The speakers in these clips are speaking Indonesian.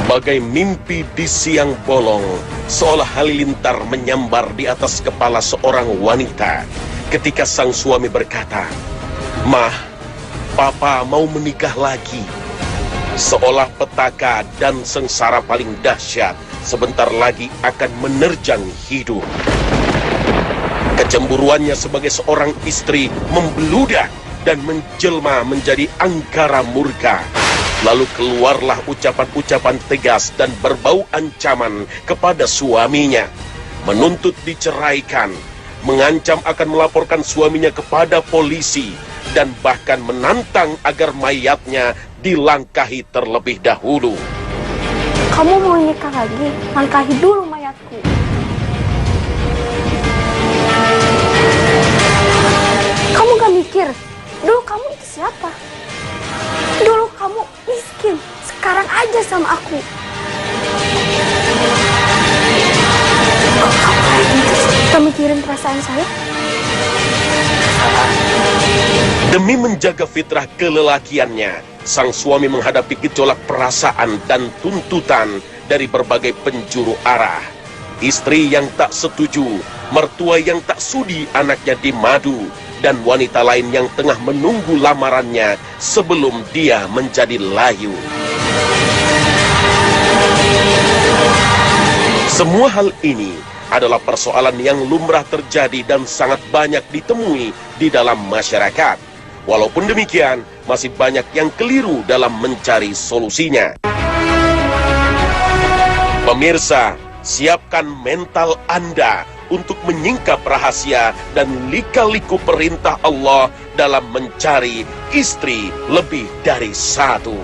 Bagai mimpi di siang bolong, seolah halilintar menyambar di atas kepala seorang wanita ketika sang suami berkata, "Mah, Papa mau menikah lagi." Seolah petaka dan sengsara paling dahsyat sebentar lagi akan menerjang hidup. Kecemburuannya sebagai seorang istri membeludak dan menjelma menjadi angkara murka. Lalu keluarlah ucapan-ucapan tegas dan berbau ancaman kepada suaminya, menuntut diceraikan, mengancam akan melaporkan suaminya kepada polisi, dan bahkan menantang agar mayatnya dilangkahi terlebih dahulu. Kamu mau nikah lagi? Langkahi dulu mayatku. Kamu gak mikir, dulu kamu itu siapa? Dulu kamu miskin, sekarang aja sama aku. Kok kamu kayak gitu sih? Gak mikirin perasaan saya? Demi menjaga fitrah kelelakiannya, sang suami menghadapi gejolak perasaan dan tuntutan dari berbagai penjuru arah. Istri yang tak setuju, mertua yang tak sudi anaknya dimadu, dan wanita lain yang tengah menunggu lamarannya sebelum dia menjadi layu. Semua hal ini adalah persoalan yang lumrah terjadi dan sangat banyak ditemui di dalam masyarakat. Walaupun demikian, masih banyak yang keliru dalam mencari solusinya. Pemirsa, siapkan mental Anda untuk menyingkap rahasia dan lika-liku perintah Allah dalam mencari istri lebih dari satu.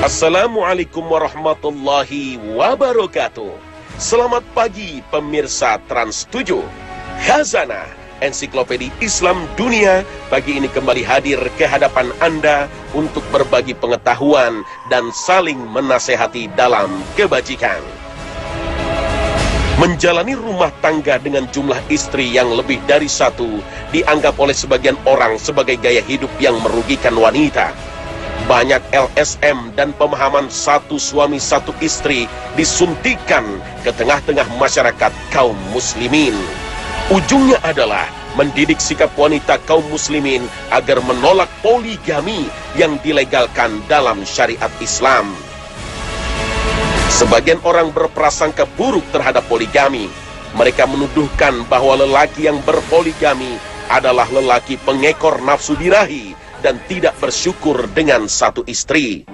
Assalamualaikum warahmatullahi wabarakatuh. Selamat pagi pemirsa Trans 7. Khazanah Ensiklopedia Islam Dunia pagi ini kembali hadir ke hadapan Anda untuk berbagi pengetahuan dan saling menasehati dalam kebajikan. Menjalani rumah tangga dengan jumlah istri yang lebih dari satu dianggap oleh sebagian orang sebagai gaya hidup yang merugikan wanita. Banyak LSM dan pemahaman satu suami satu istri disuntikan ke tengah-tengah masyarakat kaum muslimin. Ujungnya adalah mendidik sikap wanita kaum muslimin agar menolak poligami yang dilegalkan dalam syariat Islam. Sebagian orang berprasangka buruk terhadap poligami. Mereka menuduhkan bahwa lelaki yang berpoligami adalah lelaki pengekor nafsu birahi dan tidak bersyukur dengan satu istri.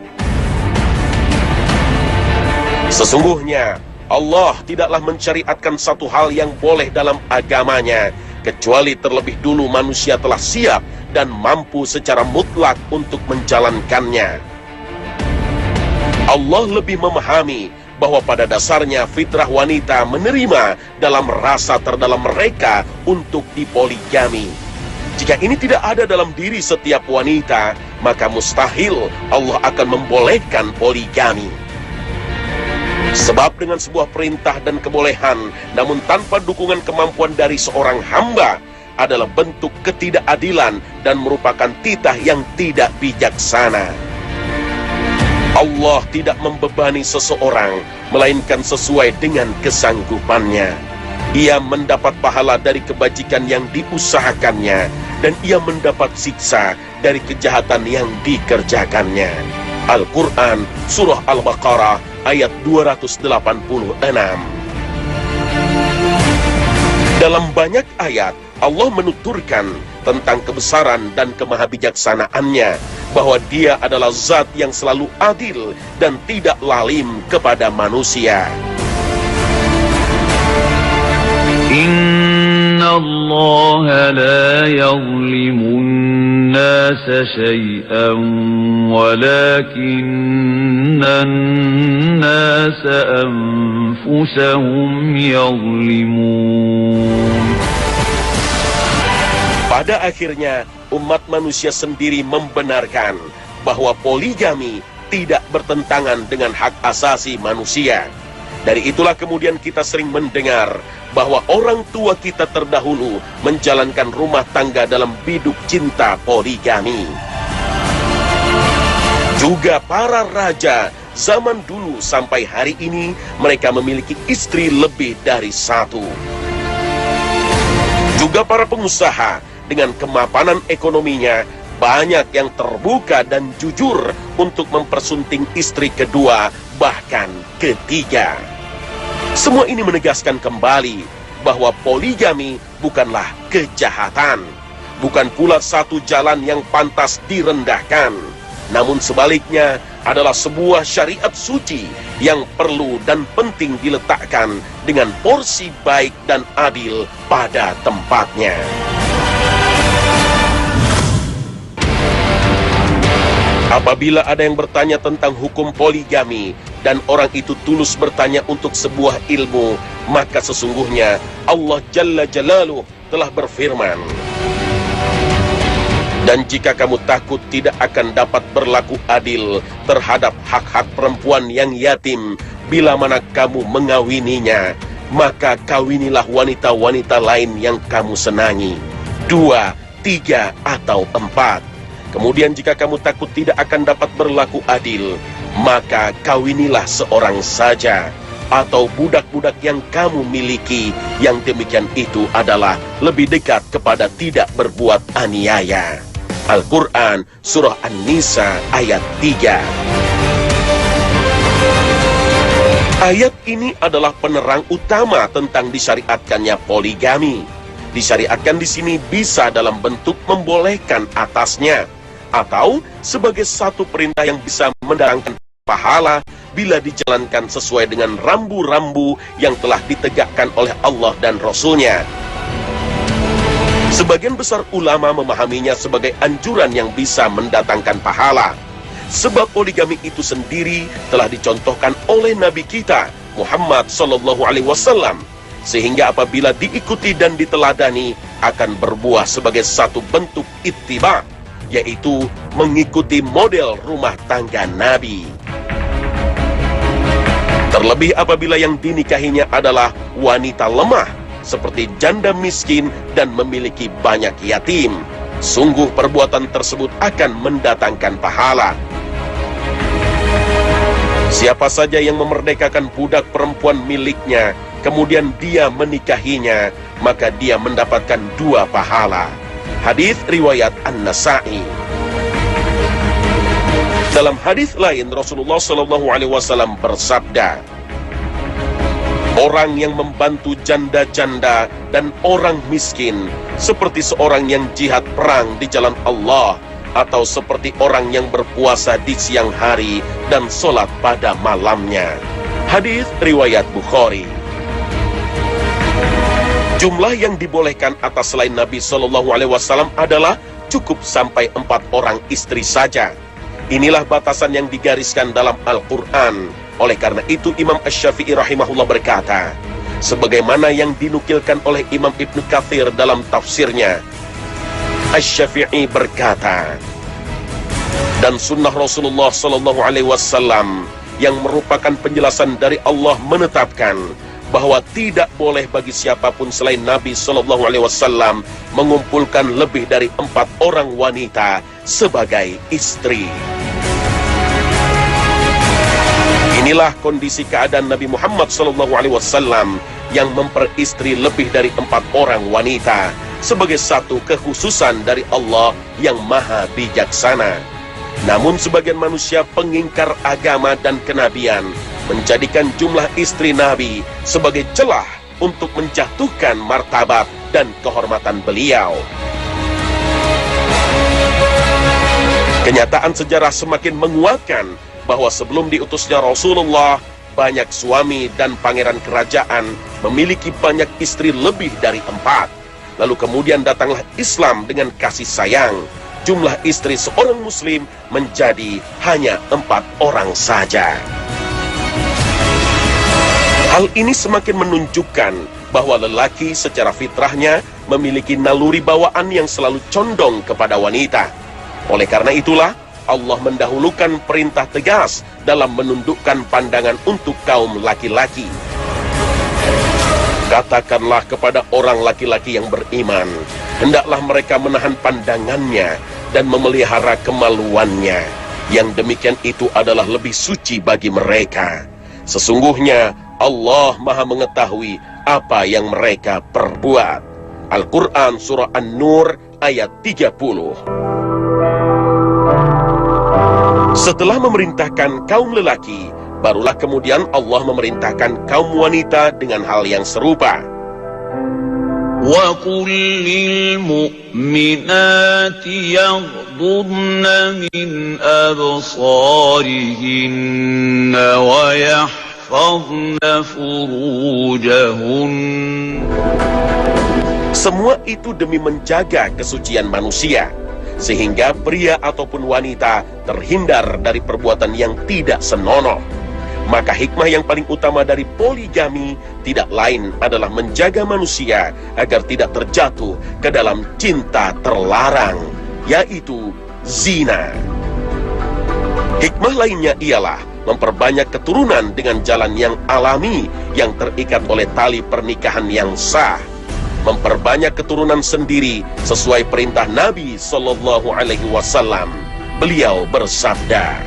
Sesungguhnya Allah tidaklah mensyariatkan satu hal yang boleh dalam agamanya kecuali terlebih dulu manusia telah siap dan mampu secara mutlak untuk menjalankannya. Allah lebih memahami bahwa pada dasarnya fitrah wanita menerima dalam rasa terdalam mereka untuk dipoligami. Jika ini tidak ada dalam diri setiap wanita, maka mustahil Allah akan membolehkan poligami. Sebab dengan sebuah perintah dan kebolehan, namun tanpa dukungan kemampuan dari seorang hamba, adalah bentuk ketidakadilan dan merupakan titah yang tidak bijaksana. Allah tidak membebani seseorang, melainkan sesuai dengan kesanggupannya. Ia mendapat pahala dari kebajikan yang diusahakannya, dan ia mendapat siksa dari kejahatan yang dikerjakannya. Al-Quran, Surah Al-Baqarah, ayat 286. Dalam banyak ayat, Allah menuturkan tentang kebesaran dan kemahabijaksanaannya, bahwa Dia adalah zat yang selalu adil dan tidak lalim kepada manusia. Inna Allah la yazlimun nasa syai'an walakinna nasa anfusahum yazlimun. Pada akhirnya umat manusia sendiri membenarkan bahwa poligami tidak bertentangan dengan hak asasi manusia. Dari itulah kemudian kita sering mendengar bahwa orang tua kita terdahulu menjalankan rumah tangga dalam biduk cinta poligami. Juga para raja zaman dulu sampai hari ini mereka memiliki istri lebih dari satu. Juga para pengusaha dengan kemapanan ekonominya banyak yang terbuka dan jujur untuk mempersunting istri kedua bahkan ketiga. Semua ini menegaskan kembali bahwa poligami bukanlah kejahatan, bukan pula satu jalan yang pantas direndahkan. Namun sebaliknya adalah sebuah syariat suci yang perlu dan penting diletakkan dengan porsi baik dan adil pada tempatnya. Apabila ada yang bertanya tentang hukum poligami dan orang itu tulus bertanya untuk sebuah ilmu, maka sesungguhnya Allah Jalla Jalaluh telah berfirman, dan jika kamu takut tidak akan dapat berlaku adil terhadap hak-hak perempuan yang yatim, bila mana kamu mengawininya, maka kawinilah wanita-wanita lain yang kamu senangi, 2, 3, atau 4. Kemudian jika kamu takut tidak akan dapat berlaku adil, maka kawinilah seorang saja, atau budak-budak yang kamu miliki, yang demikian itu adalah lebih dekat kepada tidak berbuat aniaya. Al-Quran Surah An-Nisa ayat 3. Ayat ini adalah penerang utama tentang disyariatkannya poligami. Disyariatkan di sini bisa dalam bentuk membolehkan atasnya, atau sebagai satu perintah yang bisa mendatangkan pahala bila dijalankan sesuai dengan rambu-rambu yang telah ditegakkan oleh Allah dan Rasul-Nya. Sebagian besar ulama memahaminya sebagai anjuran yang bisa mendatangkan pahala, sebab poligami itu sendiri telah dicontohkan oleh Nabi kita Muhammad SAW, sehingga apabila diikuti dan diteladani akan berbuah sebagai satu bentuk ittiba, yaitu mengikuti model rumah tangga Nabi. Terlebih apabila yang dinikahinya adalah wanita lemah, seperti janda miskin dan memiliki banyak yatim, sungguh perbuatan tersebut akan mendatangkan pahala. Siapa saja yang memerdekakan budak perempuan miliknya, kemudian dia menikahinya, maka dia mendapatkan 2 pahala. Hadis riwayat An-Nasa'i. Dalam hadis lain Rasulullah SAW bersabda, orang yang membantu janda-janda dan orang miskin seperti seorang yang jihad perang di jalan Allah, atau seperti orang yang berpuasa di siang hari dan sholat pada malamnya. Hadis riwayat Bukhari. Jumlah yang dibolehkan atas selain Nabi SAW adalah cukup sampai 4 orang istri saja. Inilah batasan yang digariskan dalam Al-Quran. Oleh karena itu Imam Asy-Syafi'i rahimahullah berkata, sebagaimana yang dinukilkan oleh Imam Ibnu Katsir dalam tafsirnya, Asy-Syafi'i berkata, dan sunnah Rasulullah SAW yang merupakan penjelasan dari Allah menetapkan bahwa tidak boleh bagi siapapun selain Nabi SAW mengumpulkan lebih dari 4 orang wanita sebagai istri. Inilah kondisi keadaan Nabi Muhammad SAW yang memperistri lebih dari 4 orang wanita sebagai satu kekhususan dari Allah yang maha bijaksana. Namun sebagian manusia pengingkar agama dan kenabian menjadikan jumlah istri Nabi sebagai celah untuk menjatuhkan martabat dan kehormatan beliau. Kenyataan sejarah semakin menguatkan bahwa sebelum diutusnya Rasulullah, banyak suami dan pangeran kerajaan memiliki banyak istri lebih dari 4. Lalu kemudian datanglah Islam dengan kasih sayang. Jumlah istri seorang muslim menjadi hanya 4 orang saja. Hal ini semakin menunjukkan bahwa lelaki secara fitrahnya memiliki naluri bawaan yang selalu condong kepada wanita. Oleh karena itulah, Allah mendahulukan perintah tegas dalam menundukkan pandangan untuk kaum laki-laki. Katakanlah kepada orang laki-laki yang beriman, hendaklah mereka menahan pandangannya dan memelihara kemaluannya. Yang demikian itu adalah lebih suci bagi mereka. Sesungguhnya Allah Maha mengetahui apa yang mereka perbuat. Al-Quran Surah An-Nur ayat 30. Setelah memerintahkan kaum lelaki, barulah kemudian Allah memerintahkan kaum wanita dengan hal yang serupa. وَقُلْ لِلْمُؤْمِنَاتِ يَغْضُضْنَ مِنْ أَبْصَارِهِنَّ وَيَحْفَظْنَ فُرُوجَهُنَّ. Semua itu demi menjaga kesucian manusia, sehingga pria ataupun wanita terhindar dari perbuatan yang tidak senonoh. Maka hikmah yang paling utama dari poligami tidak lain adalah menjaga manusia agar tidak terjatuh ke dalam cinta terlarang, yaitu zina. Hikmah lainnya ialah memperbanyak keturunan dengan jalan yang alami yang terikat oleh tali pernikahan yang sah. Memperbanyak keturunan sendiri sesuai perintah Nabi Sallallahu Alaihi Wasallam. Beliau bersabda,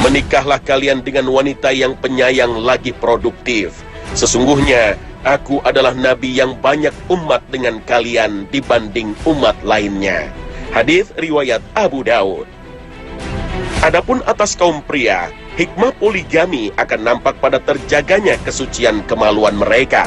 "Menikahlah kalian dengan wanita yang penyayang lagi produktif. Sesungguhnya aku adalah Nabi yang banyak umat dengan kalian dibanding umat lainnya." Hadis riwayat Abu Daud. Adapun atas kaum pria, hikmah poligami akan nampak pada terjaganya kesucian kemaluan mereka.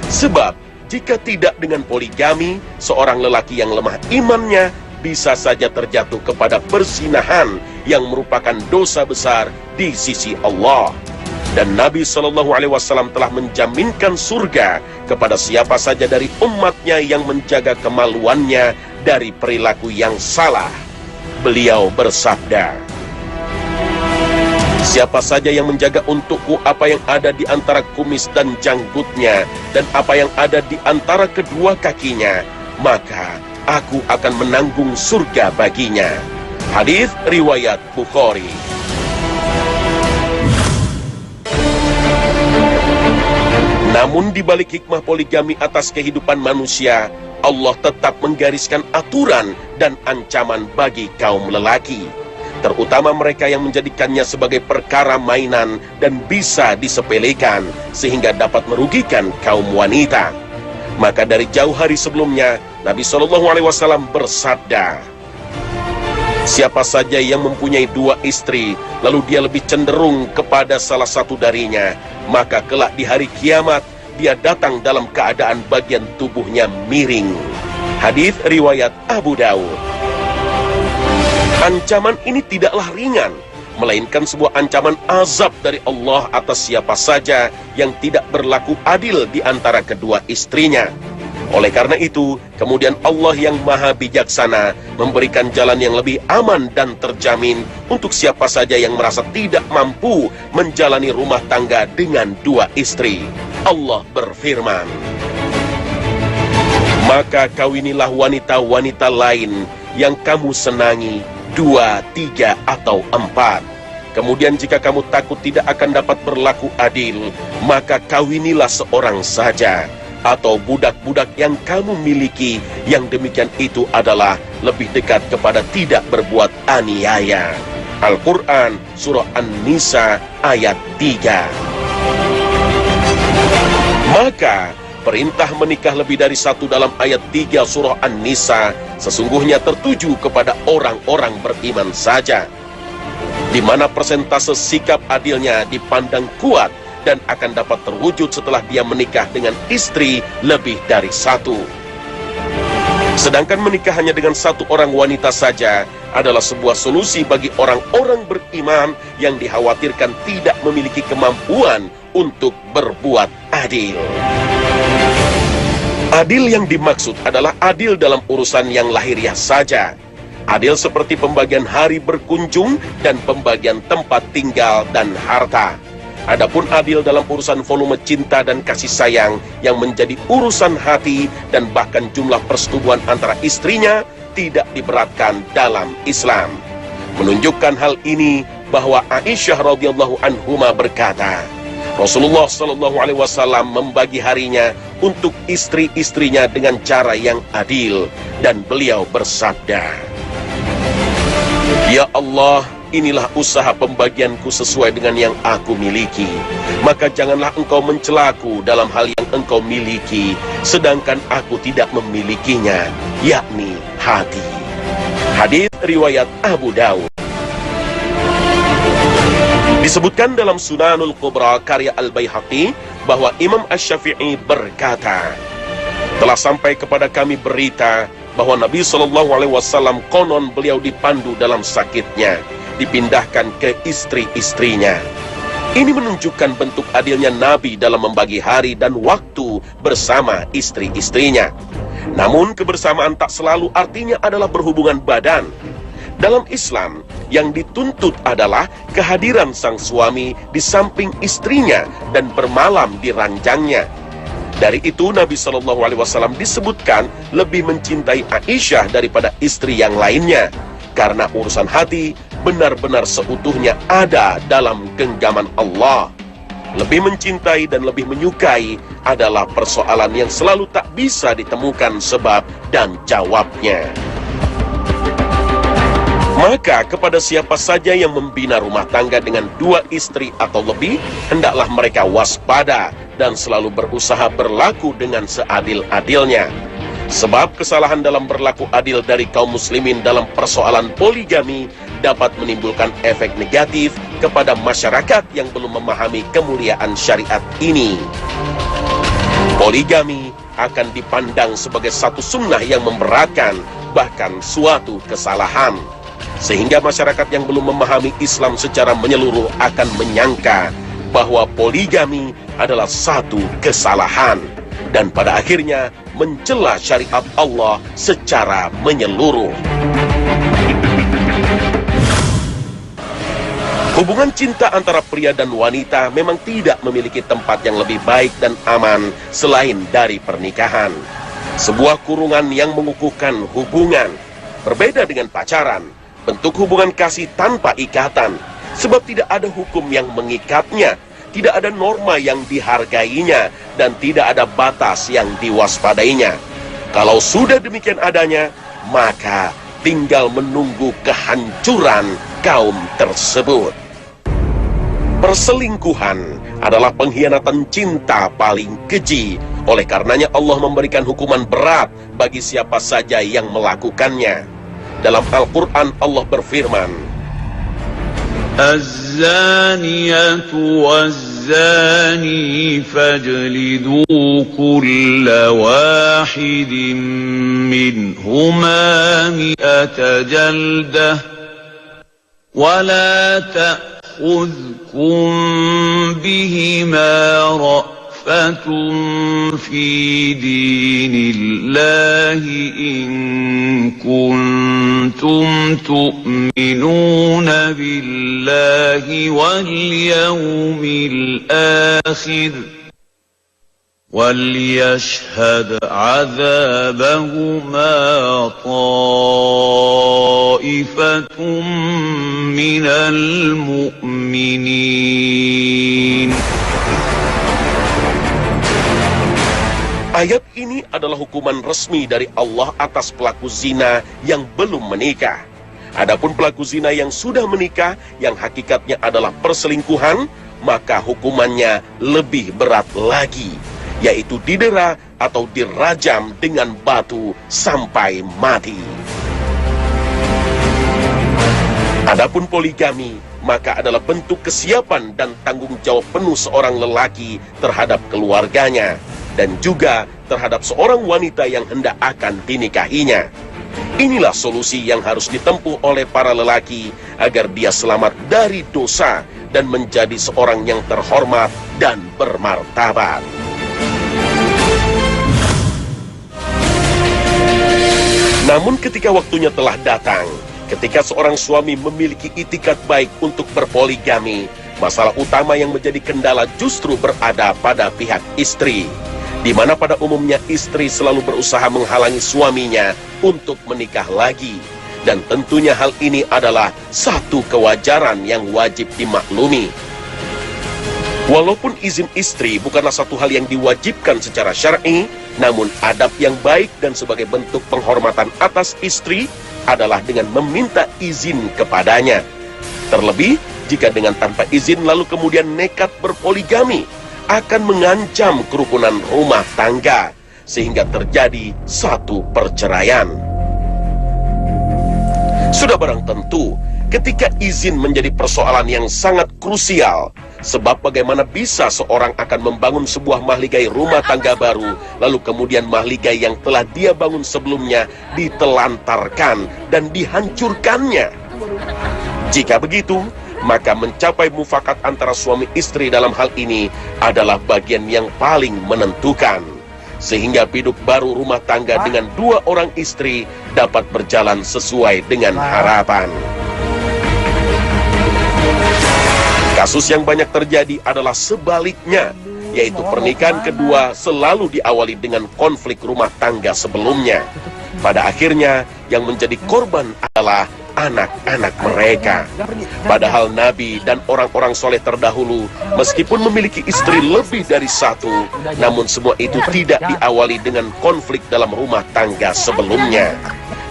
Sebab jika tidak dengan poligami, seorang lelaki yang lemah imannya bisa saja terjatuh kepada perzinahan yang merupakan dosa besar di sisi Allah. Dan Nabi SAW telah menjaminkan surga kepada siapa saja dari umatnya yang menjaga kemaluannya dari perilaku yang salah. Beliau bersabda, "Siapa saja yang menjaga untukku apa yang ada di antara kumis dan janggutnya dan apa yang ada di antara kedua kakinya, maka aku akan menanggung surga baginya." Hadis riwayat Bukhari. Namun di balik hikmah poligami atas kehidupan manusia, Allah tetap menggariskan aturan dan ancaman bagi kaum lelaki, terutama mereka yang menjadikannya sebagai perkara mainan dan bisa disepelekan sehingga dapat merugikan kaum wanita. Maka dari jauh hari sebelumnya, Nabi SAW bersabda, "Siapa saja yang mempunyai dua istri, lalu dia lebih cenderung kepada salah satu darinya, maka kelak di hari kiamat, dia datang dalam keadaan bagian tubuhnya miring." Hadis riwayat Abu Daud. Ancaman ini tidaklah ringan, melainkan sebuah ancaman azab dari Allah atas siapa saja yang tidak berlaku adil di antara kedua istrinya. Oleh karena itu, kemudian Allah yang maha bijaksana memberikan jalan yang lebih aman dan terjamin untuk siapa saja yang merasa tidak mampu menjalani rumah tangga dengan dua istri. Allah berfirman, "Maka kawinilah wanita-wanita lain yang kamu senangi, 2, 3, atau 4. Kemudian jika kamu takut tidak akan dapat berlaku adil, maka kawinilah seorang saja, atau budak-budak yang kamu miliki, yang demikian itu adalah lebih dekat kepada tidak berbuat aniaya." Al-Quran Surah An-Nisa ayat 3. Maka perintah menikah lebih dari satu dalam ayat 3 Surah An-Nisa sesungguhnya tertuju kepada orang-orang beriman saja, di mana persentase sikap adilnya dipandang kuat dan akan dapat terwujud setelah dia menikah dengan istri lebih dari satu. Sedangkan menikah hanya dengan satu orang wanita saja adalah sebuah solusi bagi orang-orang beriman yang dikhawatirkan tidak memiliki kemampuan untuk berbuat adil. Adil yang dimaksud adalah adil dalam urusan yang lahiriah saja. Adil seperti pembagian hari berkunjung dan pembagian tempat tinggal dan harta. Adapun adil dalam urusan volume cinta dan kasih sayang yang menjadi urusan hati dan bahkan jumlah persetubuhan antara istrinya tidak diberatkan dalam Islam. Menunjukkan hal ini bahwa Aisyah radhiyallahu anhuma berkata, Rasulullah Shallallahu Alaihi Wasallam membagi harinya untuk istri-istrinya dengan cara yang adil, dan beliau bersabda, "Ya Allah, inilah usaha pembagianku sesuai dengan yang aku miliki. Maka janganlah engkau mencelaku dalam hal yang engkau miliki, sedangkan aku tidak memilikinya, yakni hati." Hadits riwayat Abu Dawud. Disebutkan dalam Sunanul Kubra karya Al-Baihaqi bahwa Imam Asy-Syafi'i berkata, telah sampai kepada kami berita bahwa Nabi SAW konon beliau dipandu dalam sakitnya, dipindahkan ke istri-istrinya. Ini menunjukkan bentuk adilnya Nabi dalam membagi hari dan waktu bersama istri-istrinya. Namun kebersamaan tak selalu artinya adalah berhubungan badan. Dalam Islam, yang dituntut adalah kehadiran sang suami di samping istrinya dan bermalam di ranjangnya. Dari itu Nabi SAW disebutkan lebih mencintai Aisyah daripada istri yang lainnya, karena urusan hati benar-benar seutuhnya ada dalam genggaman Allah. Lebih mencintai dan lebih menyukai adalah persoalan yang selalu tak bisa ditemukan sebab dan jawabnya. Maka kepada siapa saja yang membina rumah tangga dengan 2 istri atau lebih, hendaklah mereka waspada dan selalu berusaha berlaku dengan seadil-adilnya. Sebab kesalahan dalam berlaku adil dari kaum muslimin dalam persoalan poligami dapat menimbulkan efek negatif kepada masyarakat yang belum memahami kemuliaan syariat ini. Poligami akan dipandang sebagai satu sunnah yang memberatkan, bahkan suatu kesalahan. Sehingga masyarakat yang belum memahami Islam secara menyeluruh akan menyangka bahwa poligami adalah satu kesalahan, dan pada akhirnya mencela syariat Allah secara menyeluruh. Hubungan cinta antara pria dan wanita memang tidak memiliki tempat yang lebih baik dan aman selain dari pernikahan. Sebuah kurungan yang mengukuhkan hubungan. Berbeda dengan pacaran, bentuk hubungan kasih tanpa ikatan, sebab tidak ada hukum yang mengikatnya, tidak ada norma yang dihargainya, dan tidak ada batas yang diwaspadainya. Kalau sudah demikian adanya, maka tinggal menunggu kehancuran kaum tersebut. Perselingkuhan adalah pengkhianatan cinta paling keji. Oleh karenanya Allah memberikan hukuman berat bagi siapa saja yang melakukannya. Dalam Al-Quran Allah berfirman, Az-zaniyatu waz-zani fajlidu kulla wahidin minhuma mi'ata jaldah wa la ta'khudhukum bihima في دين الله إن كنتم تؤمنون بالله واليوم الآخر وليشهد عذابهما طائفة من المؤمنين. Ayat ini adalah hukuman resmi dari Allah atas pelaku zina yang belum menikah. Adapun pelaku zina yang sudah menikah, yang hakikatnya adalah perselingkuhan, maka hukumannya lebih berat lagi, yaitu didera atau dirajam dengan batu sampai mati. Adapun poligami, maka adalah bentuk kesiapan dan tanggung jawab penuh seorang lelaki terhadap keluarganya, dan juga terhadap seorang wanita yang hendak akan dinikahinya. Inilah solusi yang harus ditempuh oleh para lelaki agar dia selamat dari dosa dan menjadi seorang yang terhormat dan bermartabat. Namun ketika waktunya telah datang, Ketika seorang suami memiliki itikat baik untuk berpoligami, masalah utama yang menjadi kendala justru berada pada pihak istri, di mana pada umumnya istri selalu berusaha menghalangi suaminya untuk menikah lagi. Dan tentunya hal ini adalah satu kewajaran yang wajib dimaklumi. Walaupun izin istri bukanlah satu hal yang diwajibkan secara syar'i, namun adab yang baik dan sebagai bentuk penghormatan atas istri adalah dengan meminta izin kepadanya. Terlebih, jika dengan tanpa izin lalu kemudian nekat berpoligami, akan mengancam kerukunan rumah tangga, sehingga terjadi satu perceraian. Sudah barang tentu, ketika izin menjadi persoalan yang sangat krusial, sebab bagaimana bisa seorang akan membangun sebuah mahligai rumah tangga baru, lalu kemudian mahligai yang telah dia bangun sebelumnya ditelantarkan dan dihancurkannya. Jika begitu, maka mencapai mufakat antara suami istri dalam hal ini adalah bagian yang paling menentukan, sehingga hidup baru rumah tangga dengan dua orang istri dapat berjalan sesuai dengan harapan. Kasus yang banyak terjadi adalah sebaliknya, yaitu pernikahan kedua selalu diawali dengan konflik rumah tangga sebelumnya. Pada akhirnya, yang menjadi korban adalah anak-anak mereka. Padahal Nabi dan orang-orang soleh terdahulu, meskipun memiliki istri lebih dari satu, namun semua itu tidak diawali dengan konflik dalam rumah tangga sebelumnya.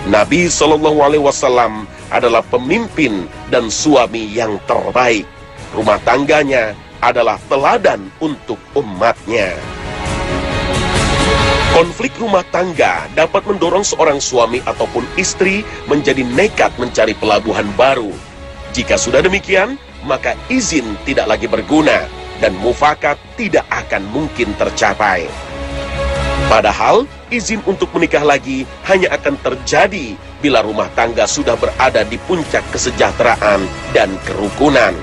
Nabi SAW adalah pemimpin dan suami yang terbaik. Rumah tangganya adalah teladan untuk umatnya. Konflik rumah tangga dapat mendorong seorang suami ataupun istri menjadi nekat mencari pelabuhan baru. Jika sudah demikian, maka izin tidak lagi berguna dan mufakat tidak akan mungkin tercapai. Padahal, izin untuk menikah lagi hanya akan terjadi bila rumah tangga sudah berada di puncak kesejahteraan dan kerukunan.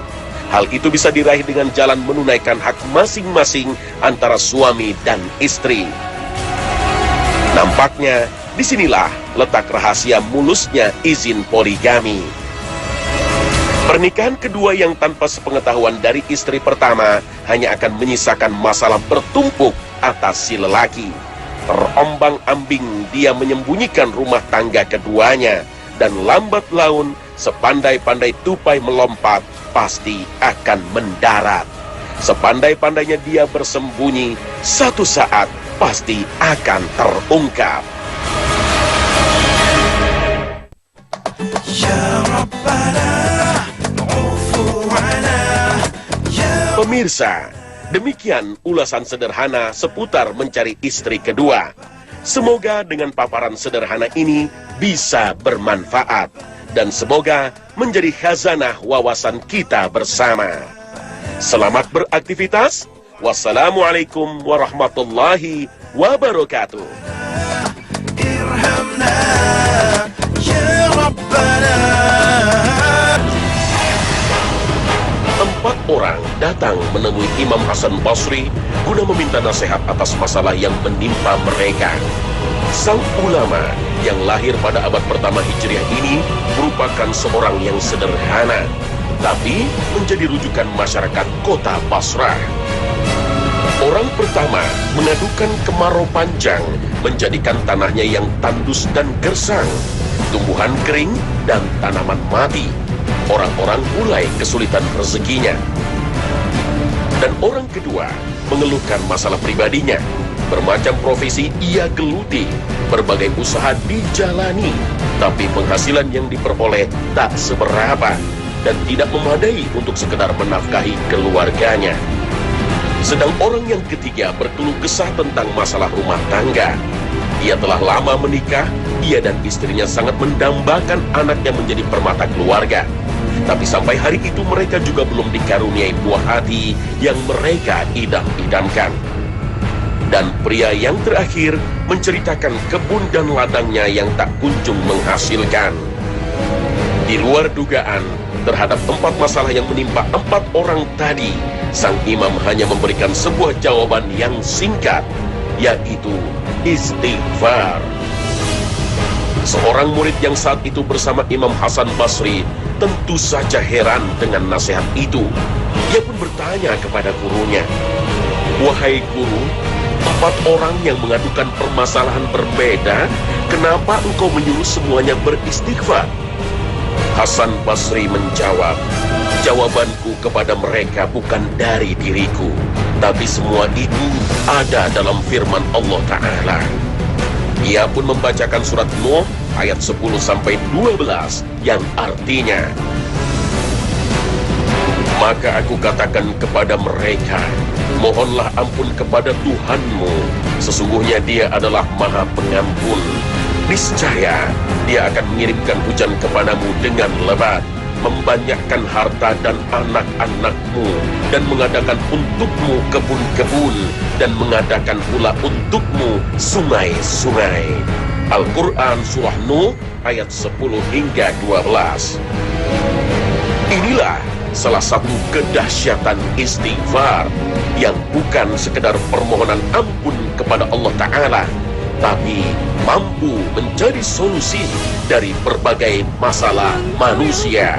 Hal itu bisa diraih dengan jalan menunaikan hak masing-masing antara suami dan istri. Nampaknya, disinilah letak rahasia mulusnya izin poligami. Pernikahan kedua yang tanpa sepengetahuan dari istri pertama hanya akan menyisakan masalah bertumpuk atas si lelaki. Terombang-ambing dia menyembunyikan rumah tangga keduanya, dan lambat laun sepandai-pandai tupai melompat pasti akan mendarat. Sepandai-pandainya dia bersembunyi, satu saat pasti akan terungkap. Pemirsa, demikian ulasan sederhana seputar mencari istri kedua. Semoga dengan paparan sederhana ini bisa bermanfaat, dan semoga menjadi khazanah wawasan kita bersama. Selamat beraktivitas. Wassalamualaikum warahmatullahi wabarakatuh. Empat orang datang menemui Imam Hasan Basri guna meminta nasihat atas masalah yang menimpa mereka. Sang ulama yang lahir pada abad pertama Hijriah ini merupakan seorang yang sederhana, tapi menjadi rujukan masyarakat kota Basrah. Orang pertama mengadukan kemarau panjang, menjadikan tanahnya yang tandus dan gersang, tumbuhan kering dan tanaman mati. Orang-orang mulai kesulitan rezekinya. Dan orang kedua mengeluhkan masalah pribadinya. Bermacam profesi ia geluti, berbagai usaha dijalani, tapi penghasilan yang diperoleh tak seberapa dan tidak memadai untuk sekedar menafkahi keluarganya. Sedang orang yang ketiga berkeluh kesah tentang masalah rumah tangga. Ia telah lama menikah, ia dan istrinya sangat mendambakan anak yang menjadi permata keluarga. Tapi sampai hari itu mereka juga belum dikaruniai buah hati yang mereka idam-idamkan. Dan pria yang terakhir menceritakan kebun dan ladangnya yang tak kunjung menghasilkan. Di luar dugaan, terhadap 4 masalah yang menimpa 4 orang tadi, sang imam hanya memberikan sebuah jawaban yang singkat, yaitu istighfar. Seorang murid yang saat itu bersama Imam Hasan Basri tentu saja heran dengan nasihat itu. Dia pun bertanya kepada gurunya, "Wahai guru, 4 orang yang mengadukan permasalahan berbeda, kenapa engkau menyuruh semuanya beristighfar?" Hasan Basri menjawab, "Jawabanku kepada mereka bukan dari diriku, tapi semua itu ada dalam firman Allah Ta'ala." Ia pun membacakan surat Nuh ayat 10-12 yang artinya, "Maka aku katakan kepada mereka, mohonlah ampun kepada Tuhanmu, sesungguhnya Dia adalah Maha Pengampun. Niscaya Dia akan mengirimkan hujan kepadamu dengan lebat, membanyakkan harta dan anak-anakmu, dan mengadakan untukmu kebun-kebun, dan mengadakan pula untukmu sungai-sungai." Al-Quran Surah Nuh ayat 10-12. Inilah salah satu kedahsyatan istighfar yang bukan sekedar permohonan ampun kepada Allah Ta'ala, tapi mampu menjadi solusi dari berbagai masalah manusia.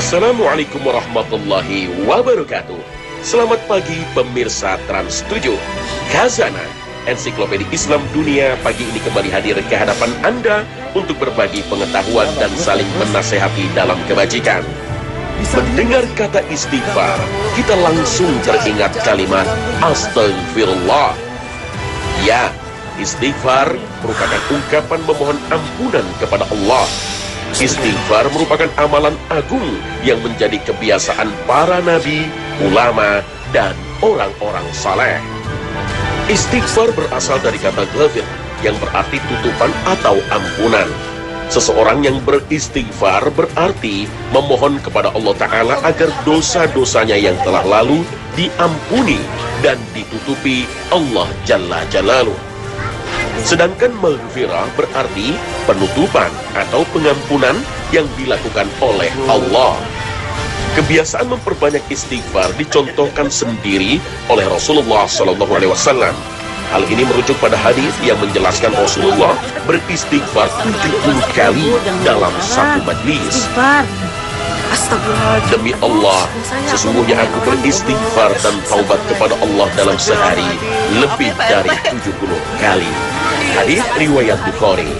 Assalamualaikum warahmatullahi wabarakatuh. Selamat pagi pemirsa Trans 7. Khazanah Ensiklopedia Islam Dunia pagi ini kembali hadir ke hadapan Anda untuk berbagi pengetahuan dan saling menasehati dalam kebajikan. Mendengar kata istighfar, kita langsung teringat kalimat astagfirullah. Ya, istighfar merupakan ungkapan memohon ampunan kepada Allah. Istighfar merupakan amalan agung yang menjadi kebiasaan para nabi, ulama, dan orang-orang saleh. Istighfar berasal dari kata ghafir yang berarti tutupan atau ampunan. Seseorang yang beristighfar berarti memohon kepada Allah Ta'ala agar dosa-dosanya yang telah lalu diampuni dan ditutupi Allah Jalla Jalaluh. Sedangkan maghfirah berarti penutupan atau pengampunan yang dilakukan oleh Allah. Kebiasaan memperbanyak istighfar dicontohkan sendiri oleh Rasulullah SAW. Hal ini merujuk pada hadis yang menjelaskan Rasulullah beristighfar 70 kali dalam satu majlis. Demi Allah, sesungguhnya aku beristighfar dan taubat kepada Allah dalam sehari lebih dari 70 kali. Hadis riwayat Bukhari.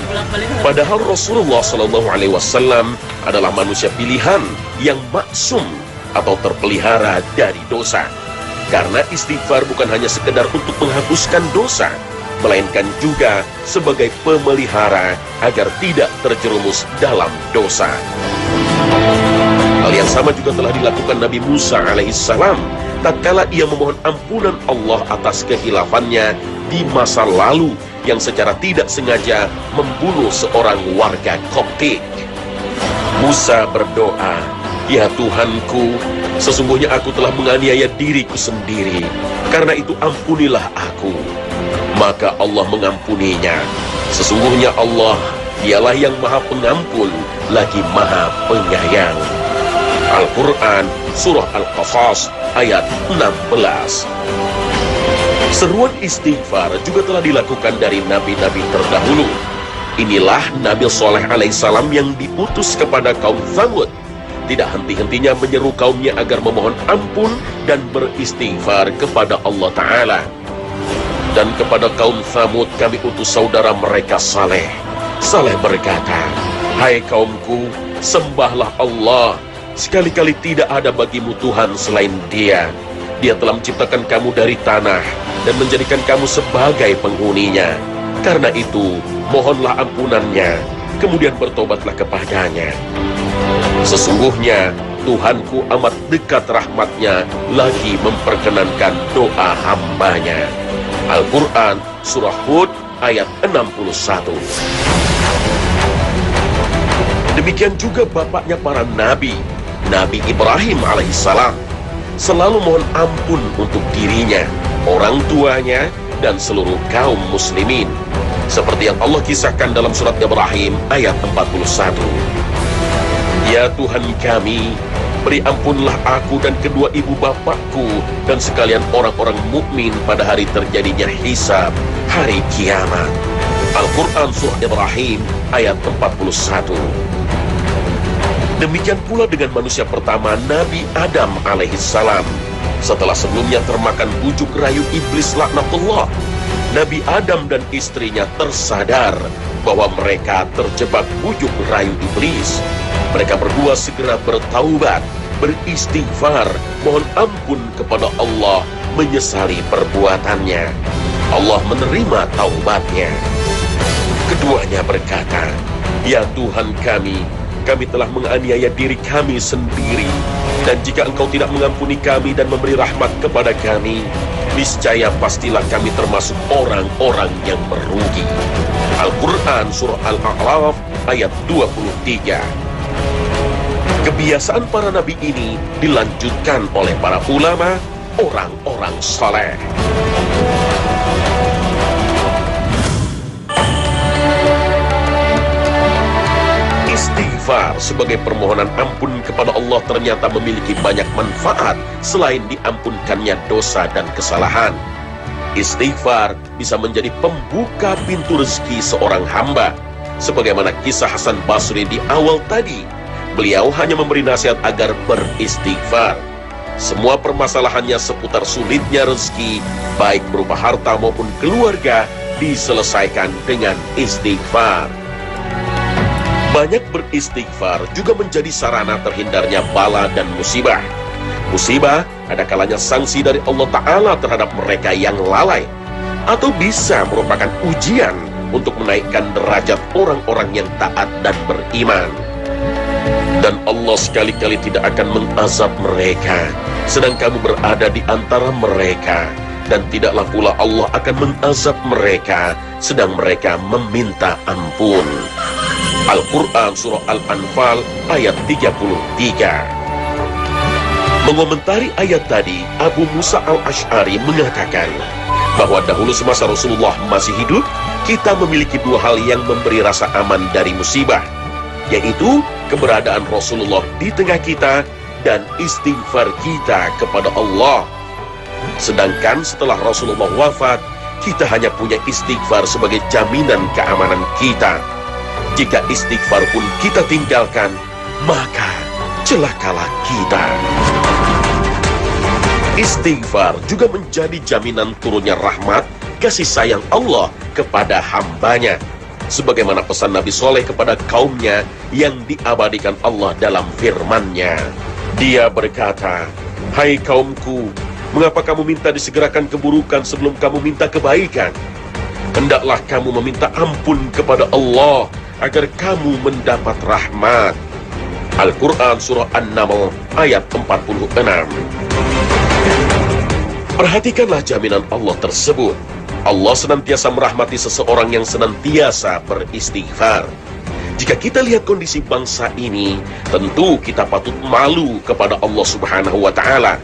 Padahal Rasulullah SAW adalah manusia pilihan yang maksum atau terpelihara dari dosa. Karena istighfar bukan hanya sekedar untuk menghapuskan dosa, melainkan juga sebagai pemelihara agar tidak terjerumus dalam dosa. Hal yang sama juga telah dilakukan Nabi Musa alaihissalam tatkala ia memohon ampunan Allah atas kehilafannya di masa lalu yang secara tidak sengaja membunuh seorang warga Koptik. Musa berdoa, "Ya Tuhanku, sesungguhnya aku telah menganiaya diriku sendiri. Karena itu ampunilah aku." Maka Allah mengampuninya. Sesungguhnya Allah, Dialah yang Maha Pengampun lagi Maha Penyayang. Al-Quran Surah Al-Qasas ayat 16. Seruan istighfar juga telah dilakukan dari nabi-nabi terdahulu. Inilah Nabi Saleh alaihissalam yang diutus kepada kaum Tsamud. Tidak henti-hentinya menyeru kaumnya agar memohon ampun dan beristighfar kepada Allah Ta'ala. Dan kepada kaum Tsamud kami utus saudara mereka Saleh. Saleh berkata, "Hai kaumku, sembahlah Allah. Sekali-kali tidak ada bagimu Tuhan selain Dia. Dia telah menciptakan kamu dari tanah dan menjadikan kamu sebagai penghuninya. Karena itu, mohonlah ampunannya, kemudian bertobatlah kepadanya. Sesungguhnya, Tuhanku amat dekat rahmatnya, lagi memperkenankan doa hambanya." Al-Quran Surah Hud ayat 61. Demikian juga bapaknya para nabi, Nabi Ibrahim alaihissalam, selalu mohon ampun untuk dirinya, orang tuanya, dan seluruh kaum muslimin. Seperti yang Allah kisahkan dalam surat Ibrahim ayat 41. Ya Tuhan kami, beri ampunlah aku dan kedua ibu bapakku dan sekalian orang-orang mukmin pada hari terjadinya hisab, hari kiamat. Al-Quran Surah Ibrahim ayat 41. Demikian pula dengan manusia pertama, Nabi Adam alaihissalam. Setelah sebelumnya termakan bujuk rayu iblis laknatullah, Nabi Adam dan istrinya tersadar bahwa mereka terjebak bujuk rayu iblis. Mereka berdua segera bertaubat, beristighfar, mohon ampun kepada Allah, menyesali perbuatannya. Allah menerima taubatnya. Keduanya berkata, Ya Tuhan kami telah menganiaya diri kami sendiri, dan jika Engkau tidak mengampuni kami dan memberi rahmat kepada kami, niscaya pastilah kami termasuk orang-orang yang merugi. Al-Quran Surah Al-A'raf ayat 23. Kebiasaan para nabi ini dilanjutkan oleh para ulama, orang-orang saleh. Istighfar sebagai permohonan ampun kepada Allah ternyata memiliki banyak manfaat selain diampunkannya dosa dan kesalahan. Istighfar bisa menjadi pembuka pintu rezeki seorang hamba. Sebagaimana kisah Hasan Basri di awal tadi, beliau hanya memberi nasihat agar beristighfar. Semua permasalahannya seputar sulitnya rezeki, baik berupa harta maupun keluarga, diselesaikan dengan istighfar. Banyak beristighfar juga menjadi sarana terhindarnya bala dan musibah. Musibah ada kalanya sanksi dari Allah Ta'ala terhadap mereka yang lalai, atau bisa merupakan ujian untuk menaikkan derajat orang-orang yang taat dan beriman. Dan Allah sekali-kali tidak akan mengazab mereka sedang kamu berada di antara mereka, dan tidaklah pula Allah akan mengazab mereka sedang mereka meminta ampun. Al-Quran Surah Al-Anfal ayat 33. Mengomentari ayat tadi, Abu Musa Al-Ash'ari mengatakan bahwa dahulu semasa Rasulullah masih hidup, kita memiliki dua hal yang memberi rasa aman dari musibah, yaitu keberadaan Rasulullah di tengah kita dan istighfar kita kepada Allah. Sedangkan setelah Rasulullah wafat, kita hanya punya istighfar sebagai jaminan keamanan kita. Jika istighfar pun kita tinggalkan, maka celakalah kita. Istighfar juga menjadi jaminan turunnya rahmat, kasih sayang Allah kepada hambanya. Sebagaimana pesan Nabi Soleh kepada kaumnya yang diabadikan Allah dalam firman-Nya. Dia berkata, Hai kaumku, mengapa kamu minta disegerakan keburukan sebelum kamu minta kebaikan? Hendaklah kamu meminta ampun kepada Allah agar kamu mendapat rahmat. Al-Quran Surah An-Naml ayat 46. Perhatikanlah jaminan Allah tersebut. Allah senantiasa merahmati seseorang yang senantiasa beristighfar. Jika kita lihat kondisi bangsa ini, tentu kita patut malu kepada Allah Subhanahu wa Ta'ala.